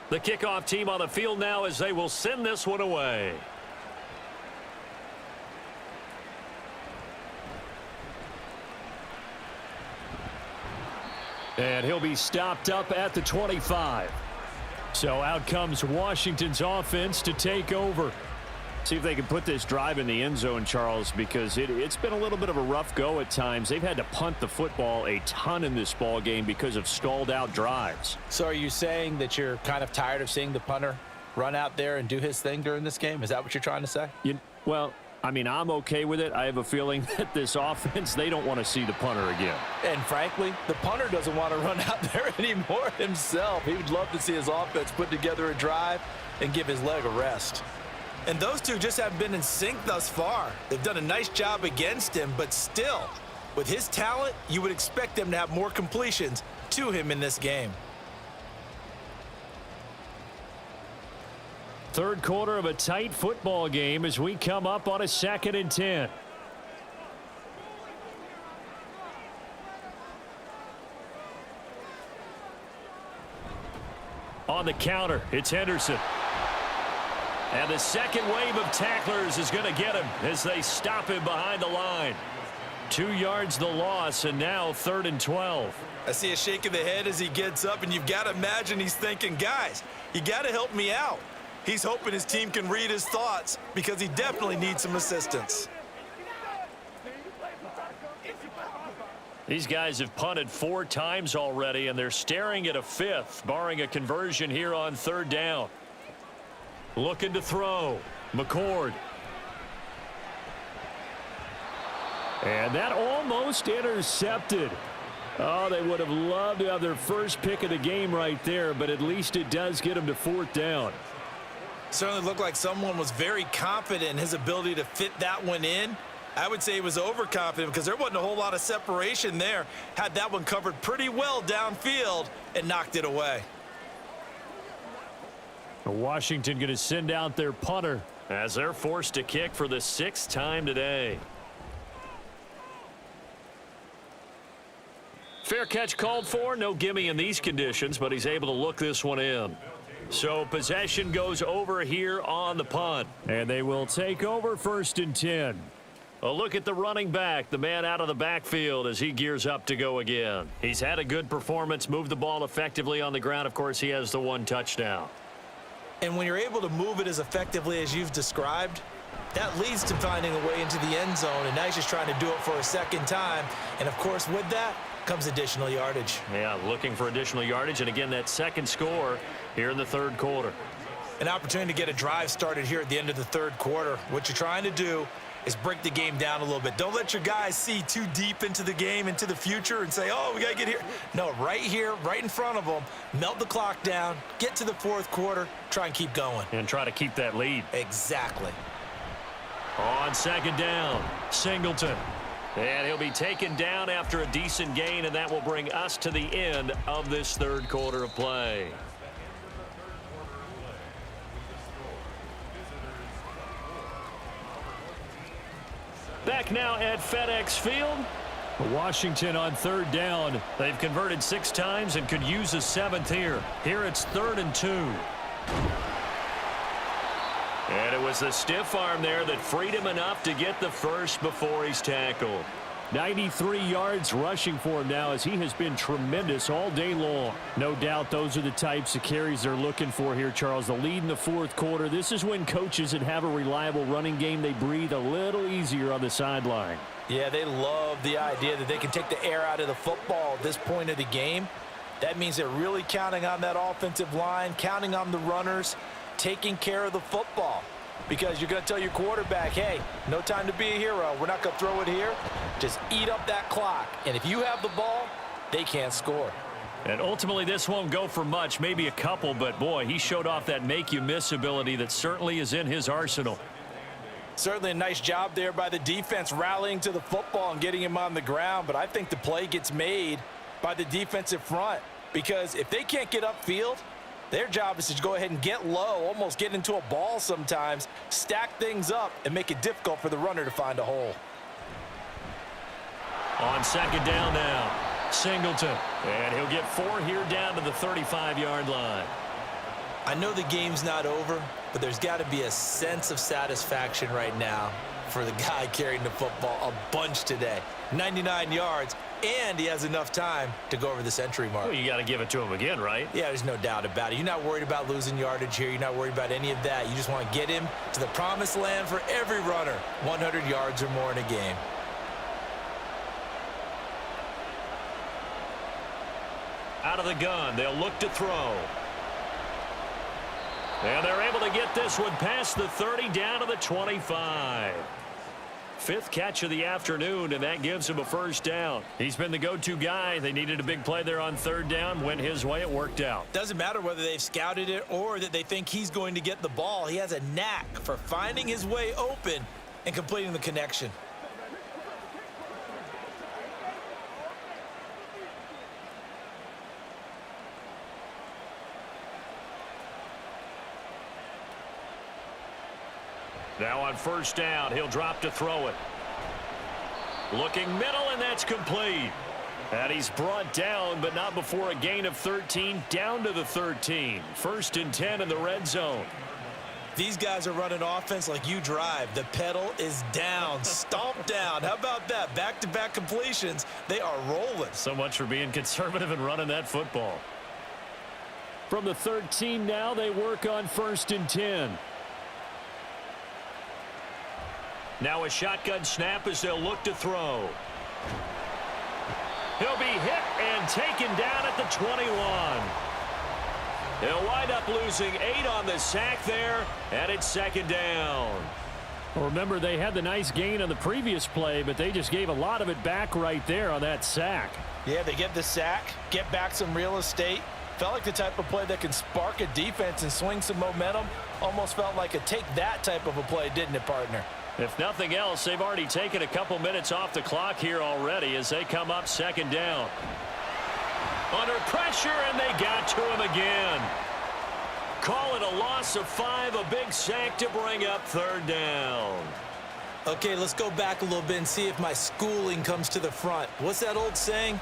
The kickoff team on the field now as they will send this one away.
And he'll be stopped up at the 25. So out comes Washington's offense to take over. See if they can put this drive in the end zone, Charles, because it's been a little bit of a rough go at times. They've had to punt the football a ton in this ball game because of stalled out drives.
So are you saying that you're kind of tired of seeing the punter run out there and do his thing during this game? Is that what you're trying to say?
Well, I mean, I'm okay with it. I have a feeling that this offense, they don't want to see the punter again.
And frankly, the punter doesn't want to run out there anymore himself. He would love to see his offense put together a drive and give his leg a rest. And those two just haven't been in sync thus far. They've done a nice job against him, but still, with his talent, you would expect them to have more completions to him in this game.
Third quarter of a tight football game as we come up on a 2nd and 10. On the counter, it's Henderson. And the second wave of tacklers is going to get him as they stop him behind the line. 2 yards the loss, and now 3rd and 12.
I see a shake of the head as he gets up, and you've got to imagine he's thinking, guys, you got to help me out. He's hoping his team can read his thoughts because he definitely needs some assistance.
These guys have punted 4 times already, and they're staring at a 5th, barring a conversion here on 3rd down. Looking to throw. McCord. And that almost intercepted. Oh, they would have loved to have their first pick of the game right there, but at least it does get them to 4th down.
Certainly looked like someone was very confident in his ability to fit that one in. I would say he was overconfident because there wasn't a whole lot of separation there. Had that one covered pretty well downfield and knocked it away.
Washington going to send out their punter
as they're forced to kick for the 6th time today. Fair catch called for. No gimme in these conditions, but he's able to look this one in. So possession goes over here on the punt.
And they will take over 1st and 10.
A look at the running back, the man out of the backfield as he gears up to go again. He's had a good performance, moved the ball effectively on the ground. Of course, he has the 1 touchdown.
And when you're able to move it as effectively as you've described, that leads to finding a way into the end zone, and now he's just trying to do it for a 2nd time. And, of course, with that comes additional yardage.
Yeah, looking for additional yardage, and again, that 2nd score here in the 3rd quarter.
an opportunity to get a drive started here at the end of the third quarter. What you're trying to do is break the game down a little bit. Don't let your guys see too deep into the game, into the future, and say, oh, we got to get here. No, right here, right in front of them, melt the clock down, get to the fourth quarter, try and keep going.
And try to keep that lead.
Exactly.
On second down, Singleton. And he'll be taken down after a decent gain, and that will bring us to the end of this third quarter of play. Back now at FedEx Field.
Washington on third down.
They've converted 6 times and could use a 7th here. Here it's 3rd and 2. And it was the stiff arm there that freed him enough to get the first before he's tackled.
93 yards rushing for him now as he has been tremendous all day long. No doubt those are the types of carries they're looking for here, Charles. The lead in the fourth quarter. This is when coaches that have a reliable running game, they breathe a little easier on the sideline.
Yeah, they love the idea that they can take the air out of the football at this point of the game. That means they're really counting on that offensive line, counting on the runners, taking care of the football. Because you're going to tell your quarterback, hey, no time to be a hero. We're not going to throw it here. Just eat up that clock. And if you have the ball, they can't score.
And ultimately, this won't go for much, maybe a couple, but boy, he showed off that make-you-miss ability that certainly is in his arsenal.
Certainly a nice job there by the defense rallying to the football and getting him on the ground. But I think the play gets made by the defensive front. Because if they can't get upfield, their job is to go ahead and get low, almost get into a ball sometimes, stack things up, and make it difficult for the runner to find a hole.
On second down now, Singleton. And he'll get 4 here down to the 35-yard line.
I know the game's not over, but there's got to be a sense of satisfaction right now for the guy carrying the football a bunch today. 99 yards, and he has enough time to go over the century mark.
Well, you got to give it to him again, right?
Yeah, there's no doubt about it. You're not worried about losing yardage here. You're not worried about any of that. You just want to get him to the promised land for every runner, 100 yards or more in a game.
Out of the gun, they'll look to throw. And they're able to get this one past the 30 down to the 25. 5th catch of the afternoon, and that gives him a first down. He's been the go-to guy. They needed a big play there on third down. Went his way. It worked out.
Doesn't matter whether they've scouted it or that they think he's going to get the ball. He has a knack for finding his way open and completing the connection.
Now on first down, he'll drop to throw it. Looking middle, and that's complete. And he's brought down, but not before a gain of 13, down to the 13. 1st and 10 in the red zone.
These guys are running offense like you drive. The pedal is down, stomp down. How about that? Back-to-back completions. They are rolling.
So much for being conservative and running that football.
From the 13 now, they work on 1st and 10.
Now a shotgun snap as they'll look to throw. He'll be hit and taken down at the 21. He'll wind up losing 8 on the sack there, and it's second down.
Well, remember, they had the nice gain on the previous play, but they just gave a lot of it back right there on that sack.
Yeah, they get the sack, get back some real estate. Felt like the type of play that can spark a defense and swing some momentum. Almost felt like a take-that type of a play, didn't it, partner?
If nothing else, they've already taken a couple minutes off the clock here already as they come up second down. Under pressure, and they got to him again. Call it a loss of 5, a big sack to bring up third down.
Okay, let's go back a little bit and see if my schooling comes to the front. What's that old saying?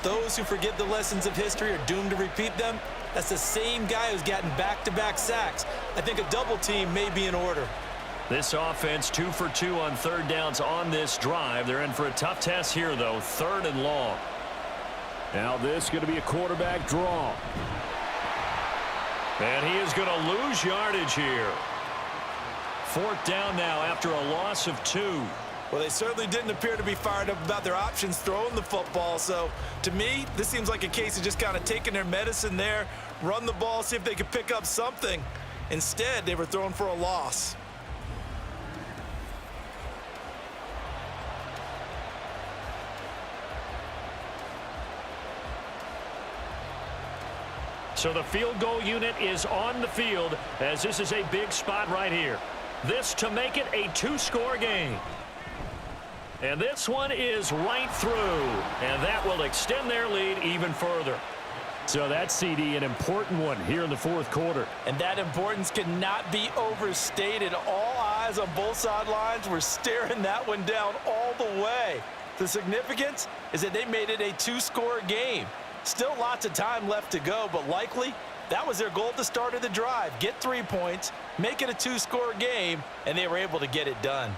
Those who forget the lessons of history are doomed to repeat them. That's the same guy who's gotten back-to-back sacks. I think a double team may be in order.
This offense 2 for 2 on third downs on this drive. They're in for a tough test here, though. 3rd and long.
Now this is going to be a quarterback draw.
And he is going to lose yardage here. 4th down now after a loss of 2.
Well, they certainly didn't appear to be fired up about their options throwing the football. So, to me, this seems like a case of just kind of taking their medicine there, run the ball, see if they can pick up something. Instead, they were thrown for a loss.
So the field goal unit is on the field as this is a big spot right here. This to make it a two-score game. And this one is right through, and that will extend their lead even further. So that's, CD, an important one here in the fourth quarter.
And that importance cannot be overstated. All eyes on both sidelines were staring that one down all the way. The significance is that they made it a two-score game. Still lots of time left to go, but likely that was their goal at the start of the drive. Get 3 points, make it a two-score game, and they were able to get it done.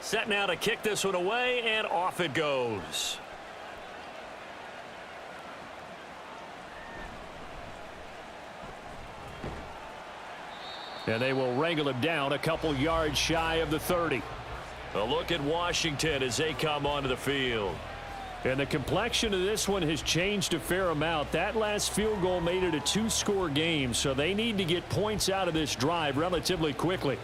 Set now to kick this one away, and off it goes. And they will wrangle him down a couple yards shy of the 30. A look at Washington as they come onto the field. And the complexion of this one has changed a fair amount. That last field goal made it a two-score game, so they need to get points out of this drive relatively quickly.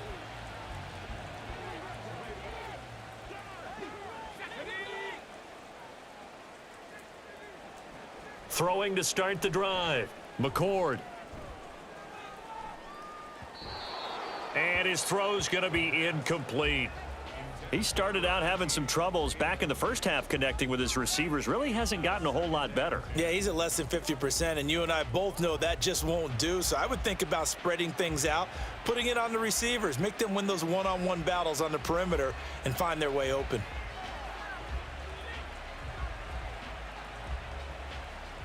Throwing to start the drive. McCord. And his throw's going to be incomplete. He started out having some troubles back in the first half connecting with his receivers. Really hasn't gotten a whole lot better.
Yeah, he's at less than 50%, and you and I both know that just won't do. So I would think about spreading things out, putting it on the receivers, make them win those one-on-one battles on the perimeter and find their way open.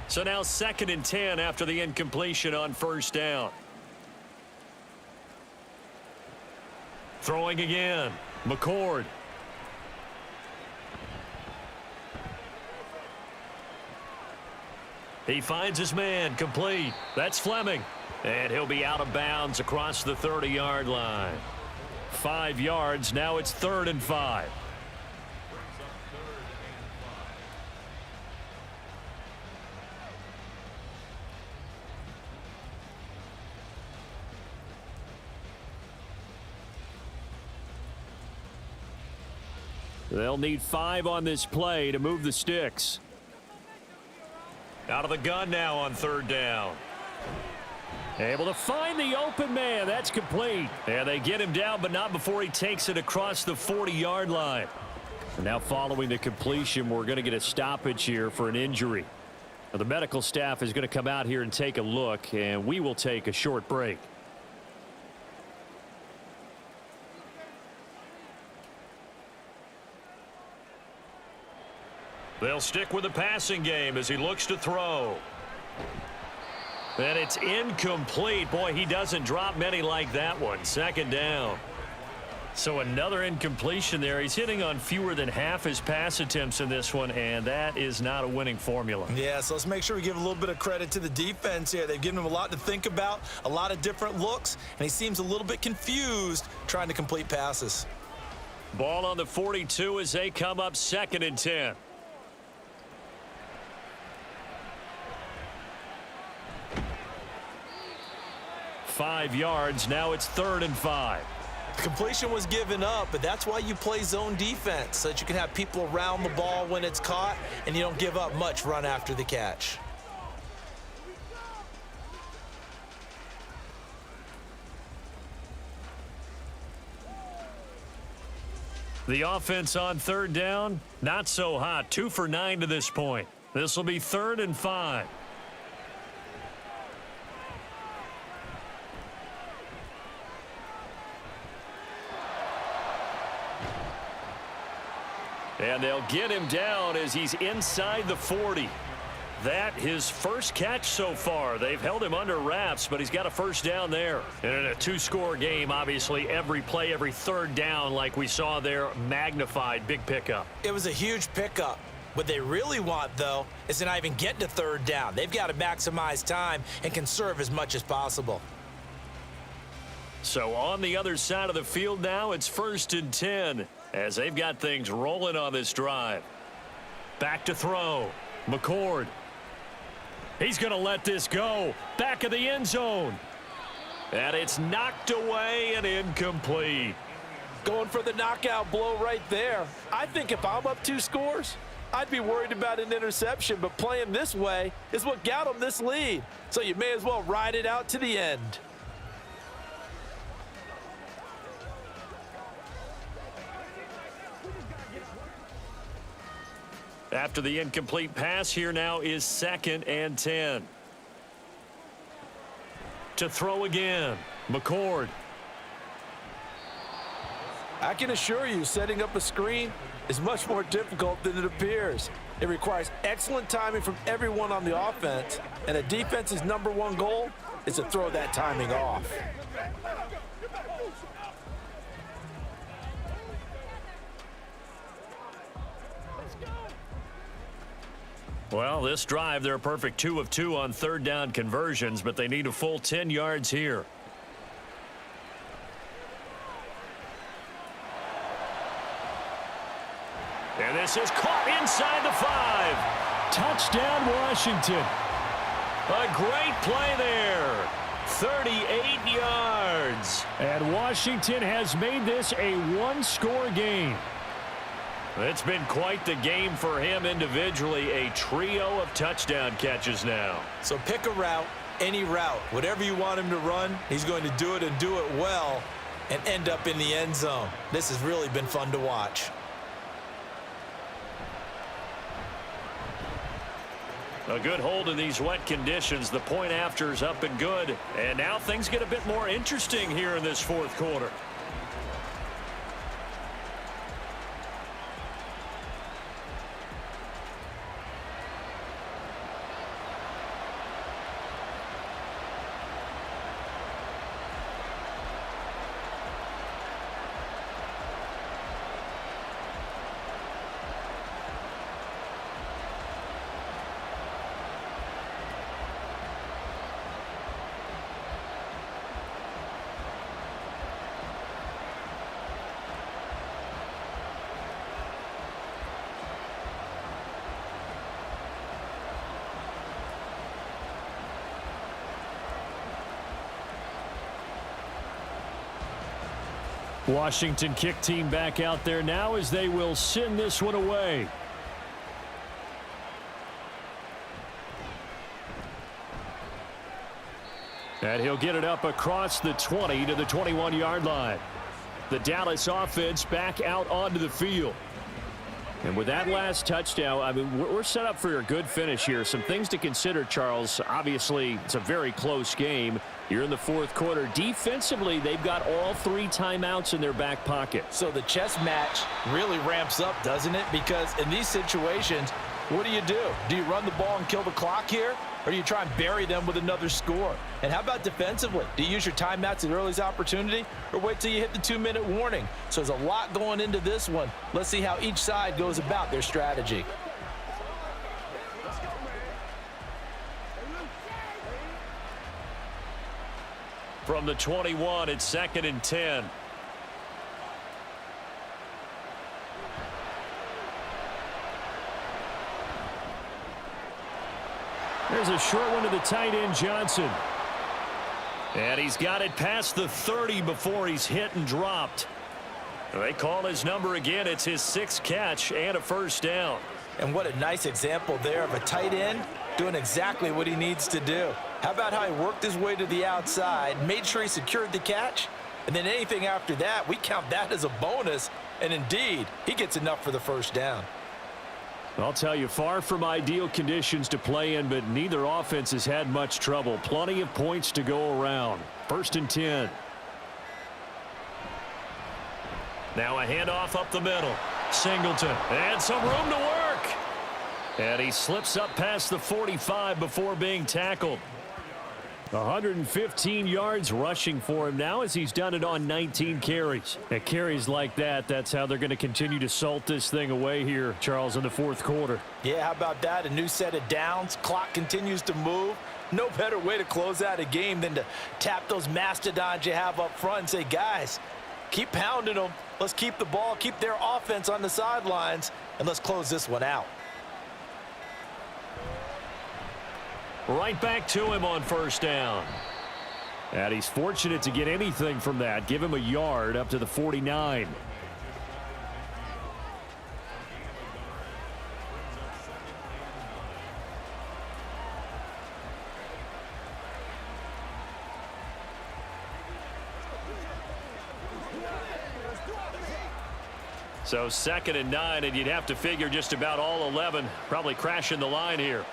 So now 2nd and 10 after the incompletion on first down. Throwing again. McCord. He finds his man, complete. That's Fleming. And he'll be out of bounds across the 30-yard line. 5 yards, now it's 3rd and 5. They'll need 5 on this play to move the sticks. Out of the gun now on 3rd down. Able to find the open man. That's complete. And they get him down, but not before he takes it across the 40-yard line. And now following the completion, we're going to get a stoppage here for an injury. Now, the medical staff is going to come out here and take a look, and we will take a short break. They'll stick with the passing game as he looks to throw. And it's incomplete. Boy, he doesn't drop many like that one. 2nd down. So another incompletion there. He's hitting on fewer than half his pass attempts in this one, and that is not a winning formula.
Yeah, so let's make sure we give a little bit of credit to the defense here. They've given him a lot to think about, a lot of different looks, and he seems a little bit confused trying to complete passes.
Ball on the 42 as they come up 2nd and 10. Five yards. Now it's 3rd and 5.
Completion was given up, but that's why you play zone defense, so that you can have people around the ball when it's caught, and you don't give up much run after the catch.
The offense on 3rd down, not so hot. 2 for 9 to this point. This will be 3rd and 5. And they'll get him down as he's inside the 40.
that his first catch so far. They've held him under wraps, but he's got a first down there. And in a two-score game, obviously, every play, every third down, like we saw there, magnified. Big pickup.
It was a huge pickup. What they really want, though, is to not even get to third down. They've got to maximize time and conserve as much as possible.
So on the other side of the field now, it's 1st and 10 as they've got things rolling on this drive. Back to throw. McCord. He's going to let this go. Back of the end zone. And it's knocked away and incomplete.
Going for the knockout blow right there. I think if I'm up 2 scores, I'd be worried about an interception, but playing this way is what got them this lead. So you may as well ride it out to the end.
After the incomplete pass, here now is 2nd and 10. To throw again, McCord.
I can assure you, setting up a screen is much more difficult than it appears. It requires excellent timing from everyone on the offense, and a defense's #1 goal is to throw that timing off.
Well, this drive, they're a perfect 2 of 2 on third down conversions, but they need a full 10 yards here. And this is caught inside the 5.
Touchdown, Washington.
A great play there. 38 yards.
And Washington has made this a one-score game.
It's been quite the game for him individually. A trio of touchdown catches now.
So pick a route, any route. Whatever you want him to run, he's going to do it and do it well and end up in the end zone. This has really been fun to watch.
A good hold in these wet conditions. The point after is up and good. And now things get a bit more interesting here in this 4th quarter.
Washington kick team back out there now as they will send this one away. And he'll get it up across the 20 to the 21-yard line. The Dallas offense back out onto the field. And with that last touchdown, I mean, we're set up for a good finish here. Some things to consider, Charles. Obviously, it's a very close game. You're in the 4th quarter. Defensively, they've got all 3 timeouts in their back pocket.
So the chess match really ramps up, doesn't it? Because in these situations, what do? Do you run the ball and kill the clock here? Or do you try and bury them with another score? And how about defensively? Do you use your timeouts at earliest opportunity or wait till you hit the 2-minute warning? So there's a lot going into this one. Let's see how each side goes about their strategy.
From the 21, it's 2nd and 10.
There's a short one to the tight end, Johnson.
And he's got it past the 30 before he's hit and dropped. They call his number again. It's his 6th catch and a first down.
And what a nice example there of a tight end doing exactly what he needs to do. How about how he worked his way to the outside, made sure he secured the catch, and then anything after that, we count that as a bonus. And indeed, he gets enough for the first down.
I'll tell you, far from ideal conditions to play in, but neither offense has had much trouble. Plenty of points to go around. 1st and 10.
Now a handoff up the middle. Singleton. And some room to work.
And he slips up past the 45 before being tackled. 115 yards rushing for him now as he's done it on 19 carries. At carries like that, that's how they're going to continue to salt this thing away here, Charles, in the fourth quarter.
Yeah, how about that? A new set of downs. Clock continues to move. No better way to close out a game than to tap those mastodons you have up front and say, guys, keep pounding them. Let's keep the ball, keep their offense on the sidelines, and let's close this one out.
Right back to him on first down. And he's fortunate to get anything from that. Give him a yard up to the 49. So 2nd and 9, and you'd have to figure just about all 11 probably crashing the line here.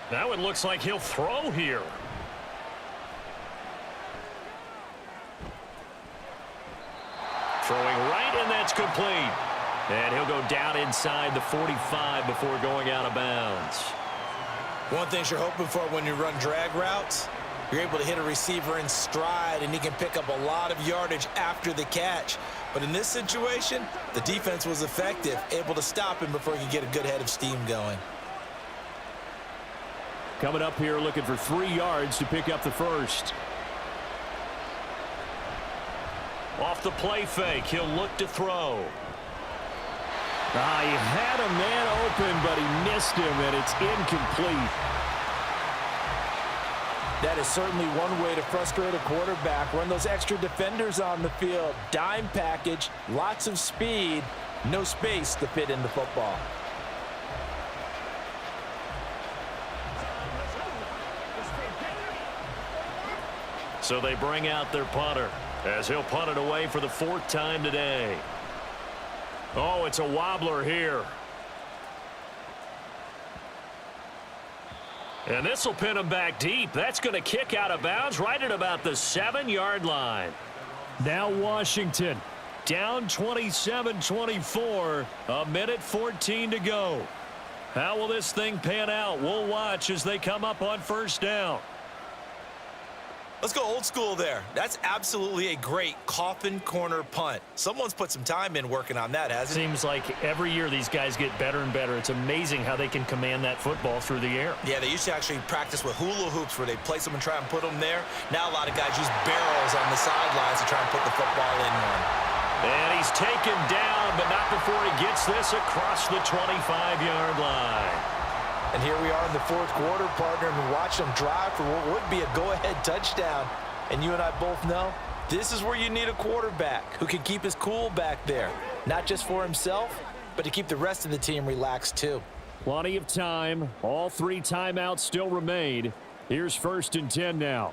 Now it looks like he'll throw here. Throwing right, and that's complete. And he'll go down inside the 45 before going out of bounds.
One thing you're hoping for when you run drag routes, you're able to hit a receiver in stride, and he can pick up a lot of yardage after the catch. But in this situation, the defense was effective, able to stop him before he could get a good head of steam going.
Coming up here looking for 3 yards to pick up the first. Off the play fake, he'll look to throw. He had a man open, but he missed him, and it's incomplete.
That is certainly one way to frustrate a quarterback. Run those extra defenders on the field. Dime package, lots of speed, no space to fit in the football.
So they bring out their punter as he'll punt it away for the 4th time today. Oh, it's a wobbler here. And this will pin him back deep. That's going to kick out of bounds right at about the 7-yard line. Now Washington down 27-24. 1:14 to go. How will this thing pan out? We'll watch as they come up on first down.
Let's go old school there. That's absolutely a great coffin corner punt. Someone's put some time in working on that, hasn't it?
Seems like every year these guys get better and better. It's amazing how they can command that football through the air.
Yeah, they used to actually practice with hula hoops where they place them and try and put them there. Now a lot of guys use barrels on the sidelines to try and put the football in one.
And he's taken down, but not before he gets this across the 25-yard line.
And here we are in the fourth quarter, partner, and watch them drive for what would be a go-ahead touchdown. And you and I both know this is where you need a quarterback who can keep his cool back there, not just for himself, but to keep the rest of the team relaxed too.
Plenty of time. All 3 timeouts still remain. Here's 1st and 10 now.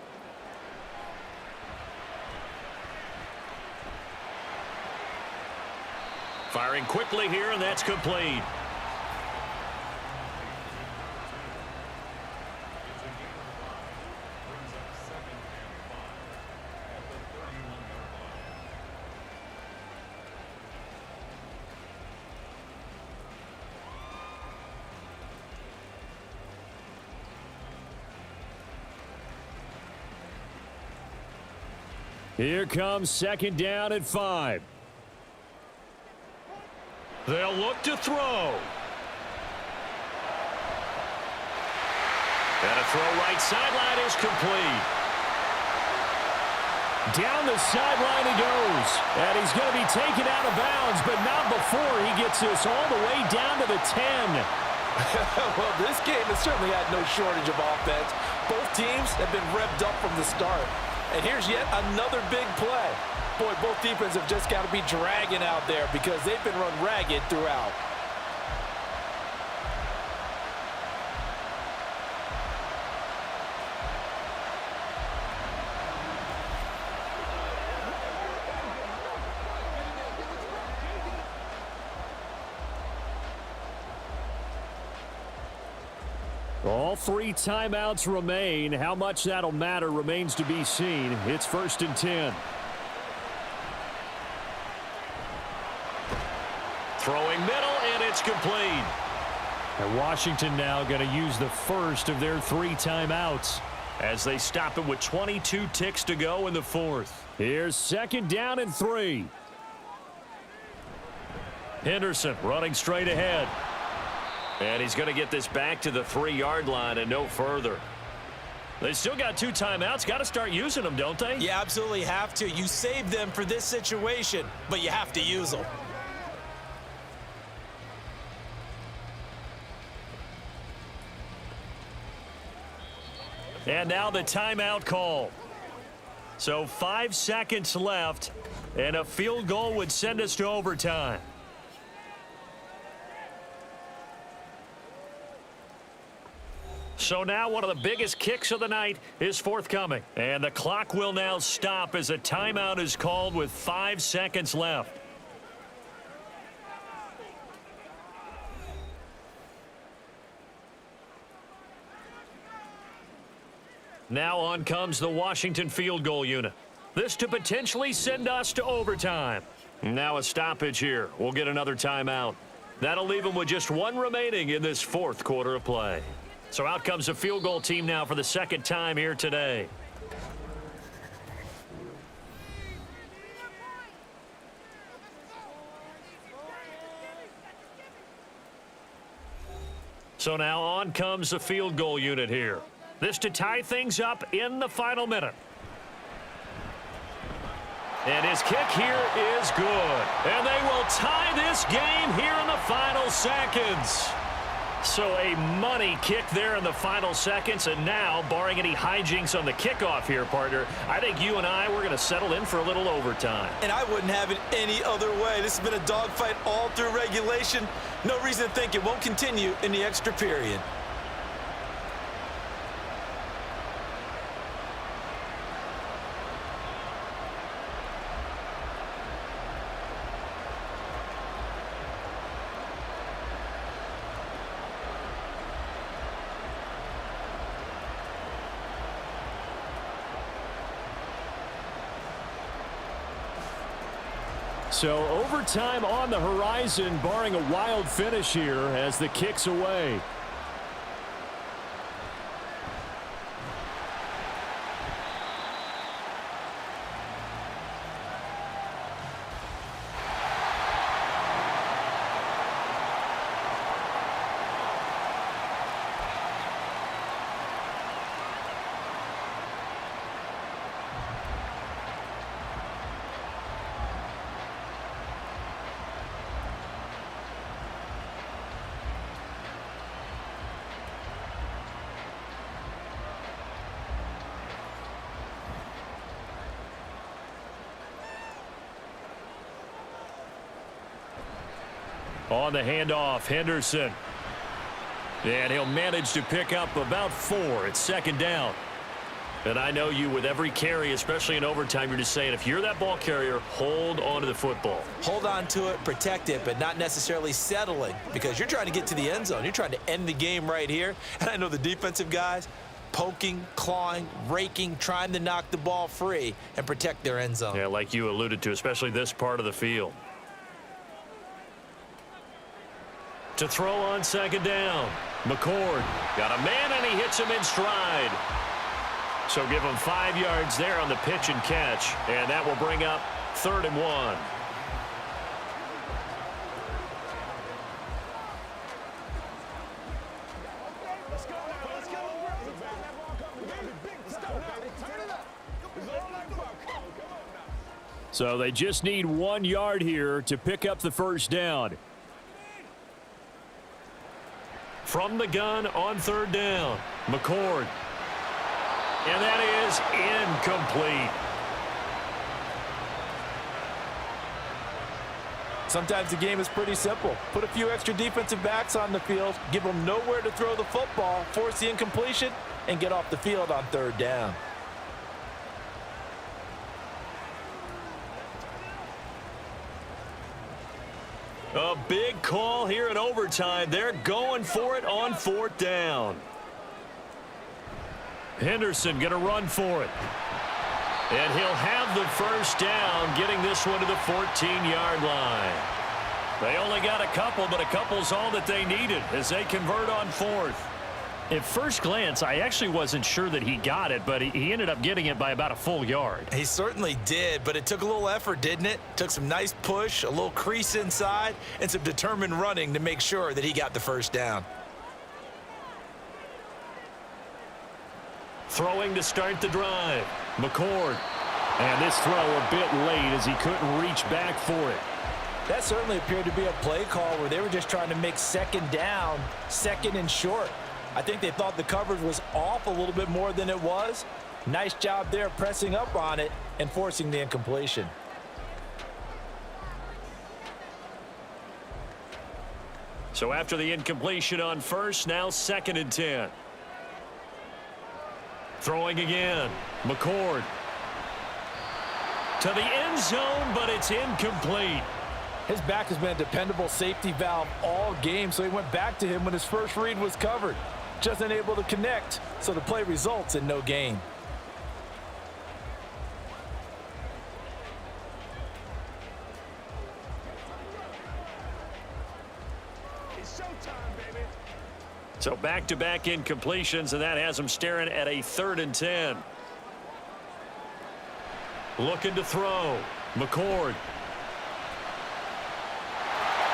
Firing quickly here, and that's complete. Here comes 2nd down at 5. They'll look to throw. And a throw right sideline is complete. Down the sideline he goes. And he's going to be taken out of bounds, but not before he gets this all the way down to the 10.
Well, this game has certainly had no shortage of offense. Both teams have been revved up from the start. And here's yet another big play. Boy, both defenses have just got to be dragging out there because they've been run ragged throughout.
All 3 timeouts remain. How much that'll matter remains to be seen. It's 1st and 10.
Throwing middle, and it's complete.
And Washington now going to use the first of their 3 timeouts
As they stop it with 22 ticks to go in the fourth.
Here's 2nd down and 3.
Henderson running straight ahead. And he's going to get this back to the 3-yard line and no further. They still got 2 timeouts. Got to start using them, don't they?
You absolutely have to. You save them for this situation, but you have to use them.
And now the timeout call. So 5 seconds left, and a field goal would send us to overtime. So now one of the biggest kicks of the night is forthcoming. And the clock will now stop as a timeout is called with 5 seconds left. Now on comes the Washington field goal unit. This to potentially send us to overtime. Now a stoppage here. We'll get another timeout. That'll leave them with just 1 remaining in this 4th quarter of play. So out comes the field goal team now for the 2nd time here today. So now on comes the field goal unit here. This to tie things up in the final minute. And his kick here is good. And they will tie this game here in the final seconds. So a money kick there in the final seconds. And now, barring any hijinks on the kickoff here, partner, I think you and I, we're going to settle in for a little overtime.
And I wouldn't have it any other way. This has been a dogfight all through regulation. No reason to think it won't continue in the extra period.
So overtime on the horizon, barring a wild finish here as the kick's away. On the handoff, Henderson. And he'll manage to pick up about 4. It's 2nd down. And I know you, with every carry, especially in overtime, you're just saying, if you're that ball carrier, hold on to the football.
Hold on to it, protect it, but not necessarily settling, because you're trying to get to the end zone. You're trying to end the game right here. And I know the defensive guys poking, clawing, raking, trying to knock the ball free and protect their end zone.
Yeah, like you alluded to, especially this part of the field. To throw on 2nd down. McCord got a man, and he hits him in stride. So give him 5 yards there on the pitch and catch, and that will bring up 3rd and 1.
So they just need 1 yard here to pick up the 1st down.
From the gun on 3rd down, McCord. And that is incomplete.
Sometimes the game is pretty simple. Put a few extra defensive backs on the field, give them nowhere to throw the football, force the incompletion, and get off the field on 3rd down.
A big call here in overtime. They're going for it on 4th down. Henderson going to run for it. And he'll have the 1st down, getting this one to the 14-yard line. They only got a couple, but a couple's all that they needed as they convert on fourth.
At first glance, I actually wasn't sure that he got it, but he ended up getting it by about a full yard.
He certainly did, but it took a little effort, didn't it? Took some nice push, a little crease inside, and some determined running to make sure that he got the first down.
Throwing to start the drive, McCord.
And this throw a bit late as he couldn't reach back for it.
That certainly appeared to be a play call where they were just trying to make second down, second and short. I think they thought the coverage was off a little bit more than it was. Nice job there pressing up on it and forcing the incompletion.
So after the incompletion on first, now 2nd and 10. Throwing again, McCord. To the end zone, but it's incomplete.
His back has been a dependable safety valve all game, so he went back to him when his first read was covered. Just unable to connect, so the play results in no gain.
It's showtime, baby.
So back-to-back incompletions, and that has him staring at a 3rd and 10. Looking to throw. McCord.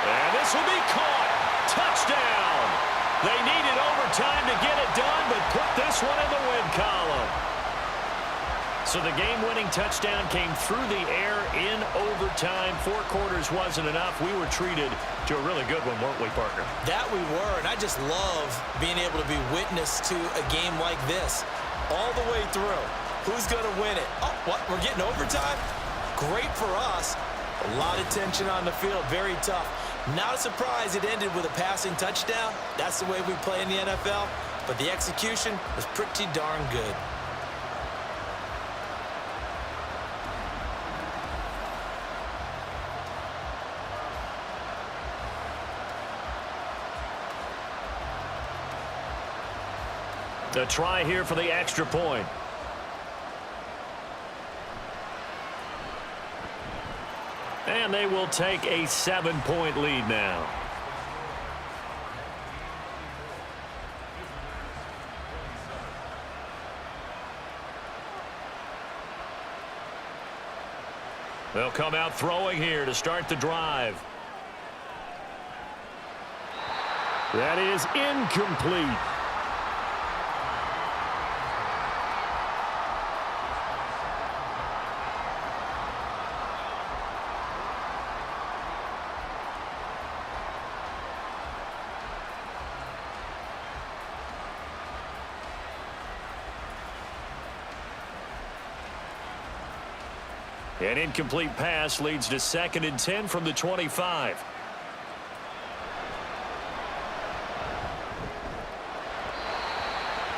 And this will be caught. Touchdown. They needed overtime to get it done, but put this one in the win column. So the game-winning touchdown came through the air in overtime. 4 quarters wasn't enough. We were treated to a really good one, weren't we, partner?
That we were, and I just love being able to be witness to a game like this. All the way through. Who's going to win it? Oh, what? We're getting overtime? Great for us. A lot of tension on the field. Very tough. Not a surprise it ended with a passing touchdown. That's the way we play in the NFL. But the execution was pretty darn good.
A try here for the extra point. And they will take a 7-point lead now. They'll come out throwing here to start the drive.
That is incomplete.
An incomplete pass leads to 2nd and 10 from the 25.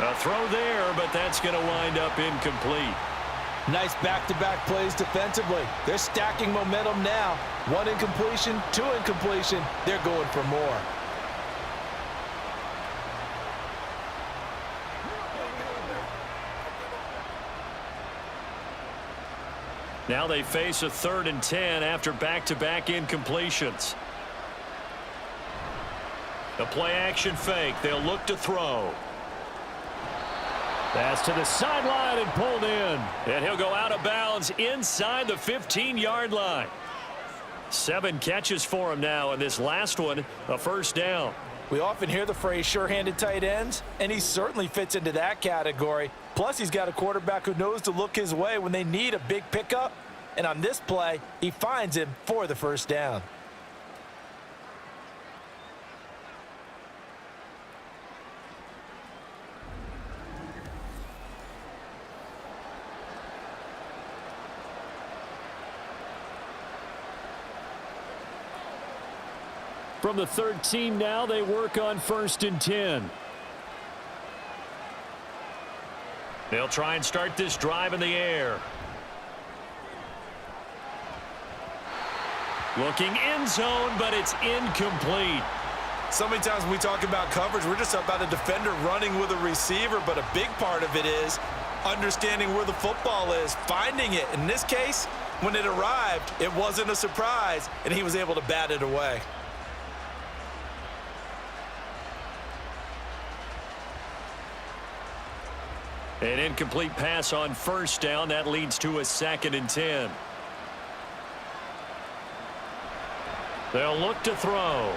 A throw there, but that's going to wind up incomplete.
Nice back-to-back plays defensively. They're stacking momentum now. 1 incompletion, 2 incompletion. They're going for more.
Now they face a 3rd and 10 after back-to-back incompletions. The play-action fake. They'll look to throw.
Pass to the sideline and pulled in.
And he'll go out of bounds inside the 15-yard line. 7 catches for him now, and this last one, a 1st down.
We often hear the phrase sure-handed tight ends, and he certainly fits into that category. Plus, he's got a quarterback who knows to look his way when they need a big pickup. And on this play, he finds him for the 1st down.
From the 13 now, they work on 1st and 10.
They'll try and start this drive in the air. Looking end zone, but it's incomplete.
So many times when we talk about coverage, we're just about a defender running with a receiver, but a big part of it is understanding where the football is, finding it. In this case, when it arrived, it wasn't a surprise, and he was able to bat it away.
An incomplete pass on first down. That leads to a 2nd and 10. They'll look to throw.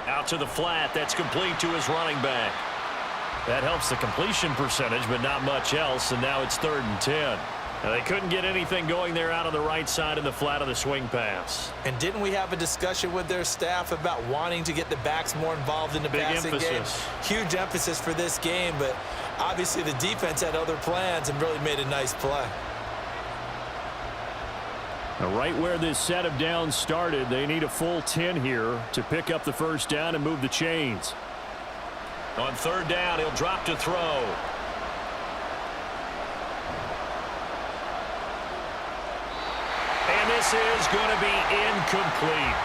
Out to the flat. That's complete to his running back.
That helps the completion percentage, but not much else, and now it's 3rd and 10. Now, they couldn't get anything going there out on the right side in the flat of the swing pass.
And didn't we have a discussion with their staff about wanting to get the backs more involved in the passing game? Huge emphasis for this game, but obviously the defense had other plans and really made a nice play.
Now, right where this set of downs started, they need a full 10 here to pick up the first down and move the chains.
On 3rd down, he'll drop to throw. And this is going to be incomplete.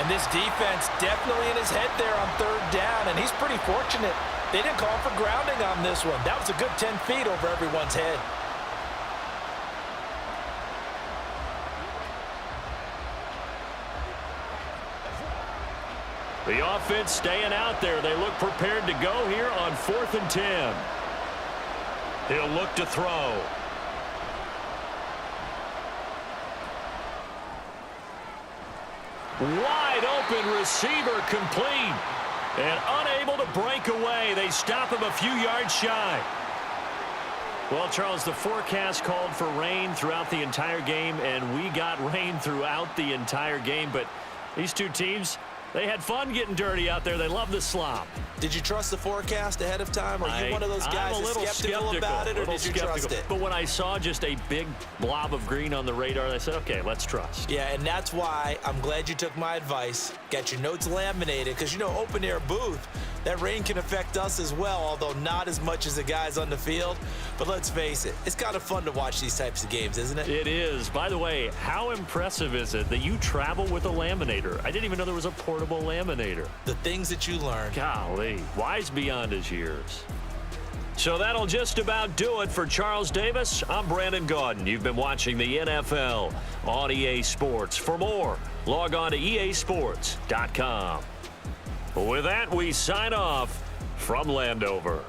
And this defense definitely in his head there on 3rd down, and he's pretty fortunate. They didn't call him for grounding on this one. That was a good 10 feet over everyone's head.
The offense staying out there. They look prepared to go here on 4th and 10. He'll look to throw. Wide open receiver complete. And unable to break away. They stop him a few yards shy. Well, Charles, the forecast called for rain throughout the entire game, and we got rain throughout the entire game. But these two teams, they had fun getting dirty out there. They love the slop.
Did you trust the forecast ahead of time? Are you one of those guys
I'm a little
skeptical about it, or did you trust it?
But when I saw just a big blob of green on the radar, I said, okay, let's trust.
Yeah, and that's why I'm glad you took my advice. Got your notes laminated, because, you know, open air booth, that rain can affect us as well, although not as much as the guys on the field. But let's face it, it's kind of fun to watch these types of games, isn't it?
It is. By the way, how impressive is it that you travel with a laminator? I didn't even know there was a portable laminator.
The things that you learn.
Golly, wise beyond his years. So that'll just about do it for Charles Davis. I'm Brandon Gaudin. You've been watching the NFL on EA Sports. For more, log on to easports.com. With that, we sign off from Landover.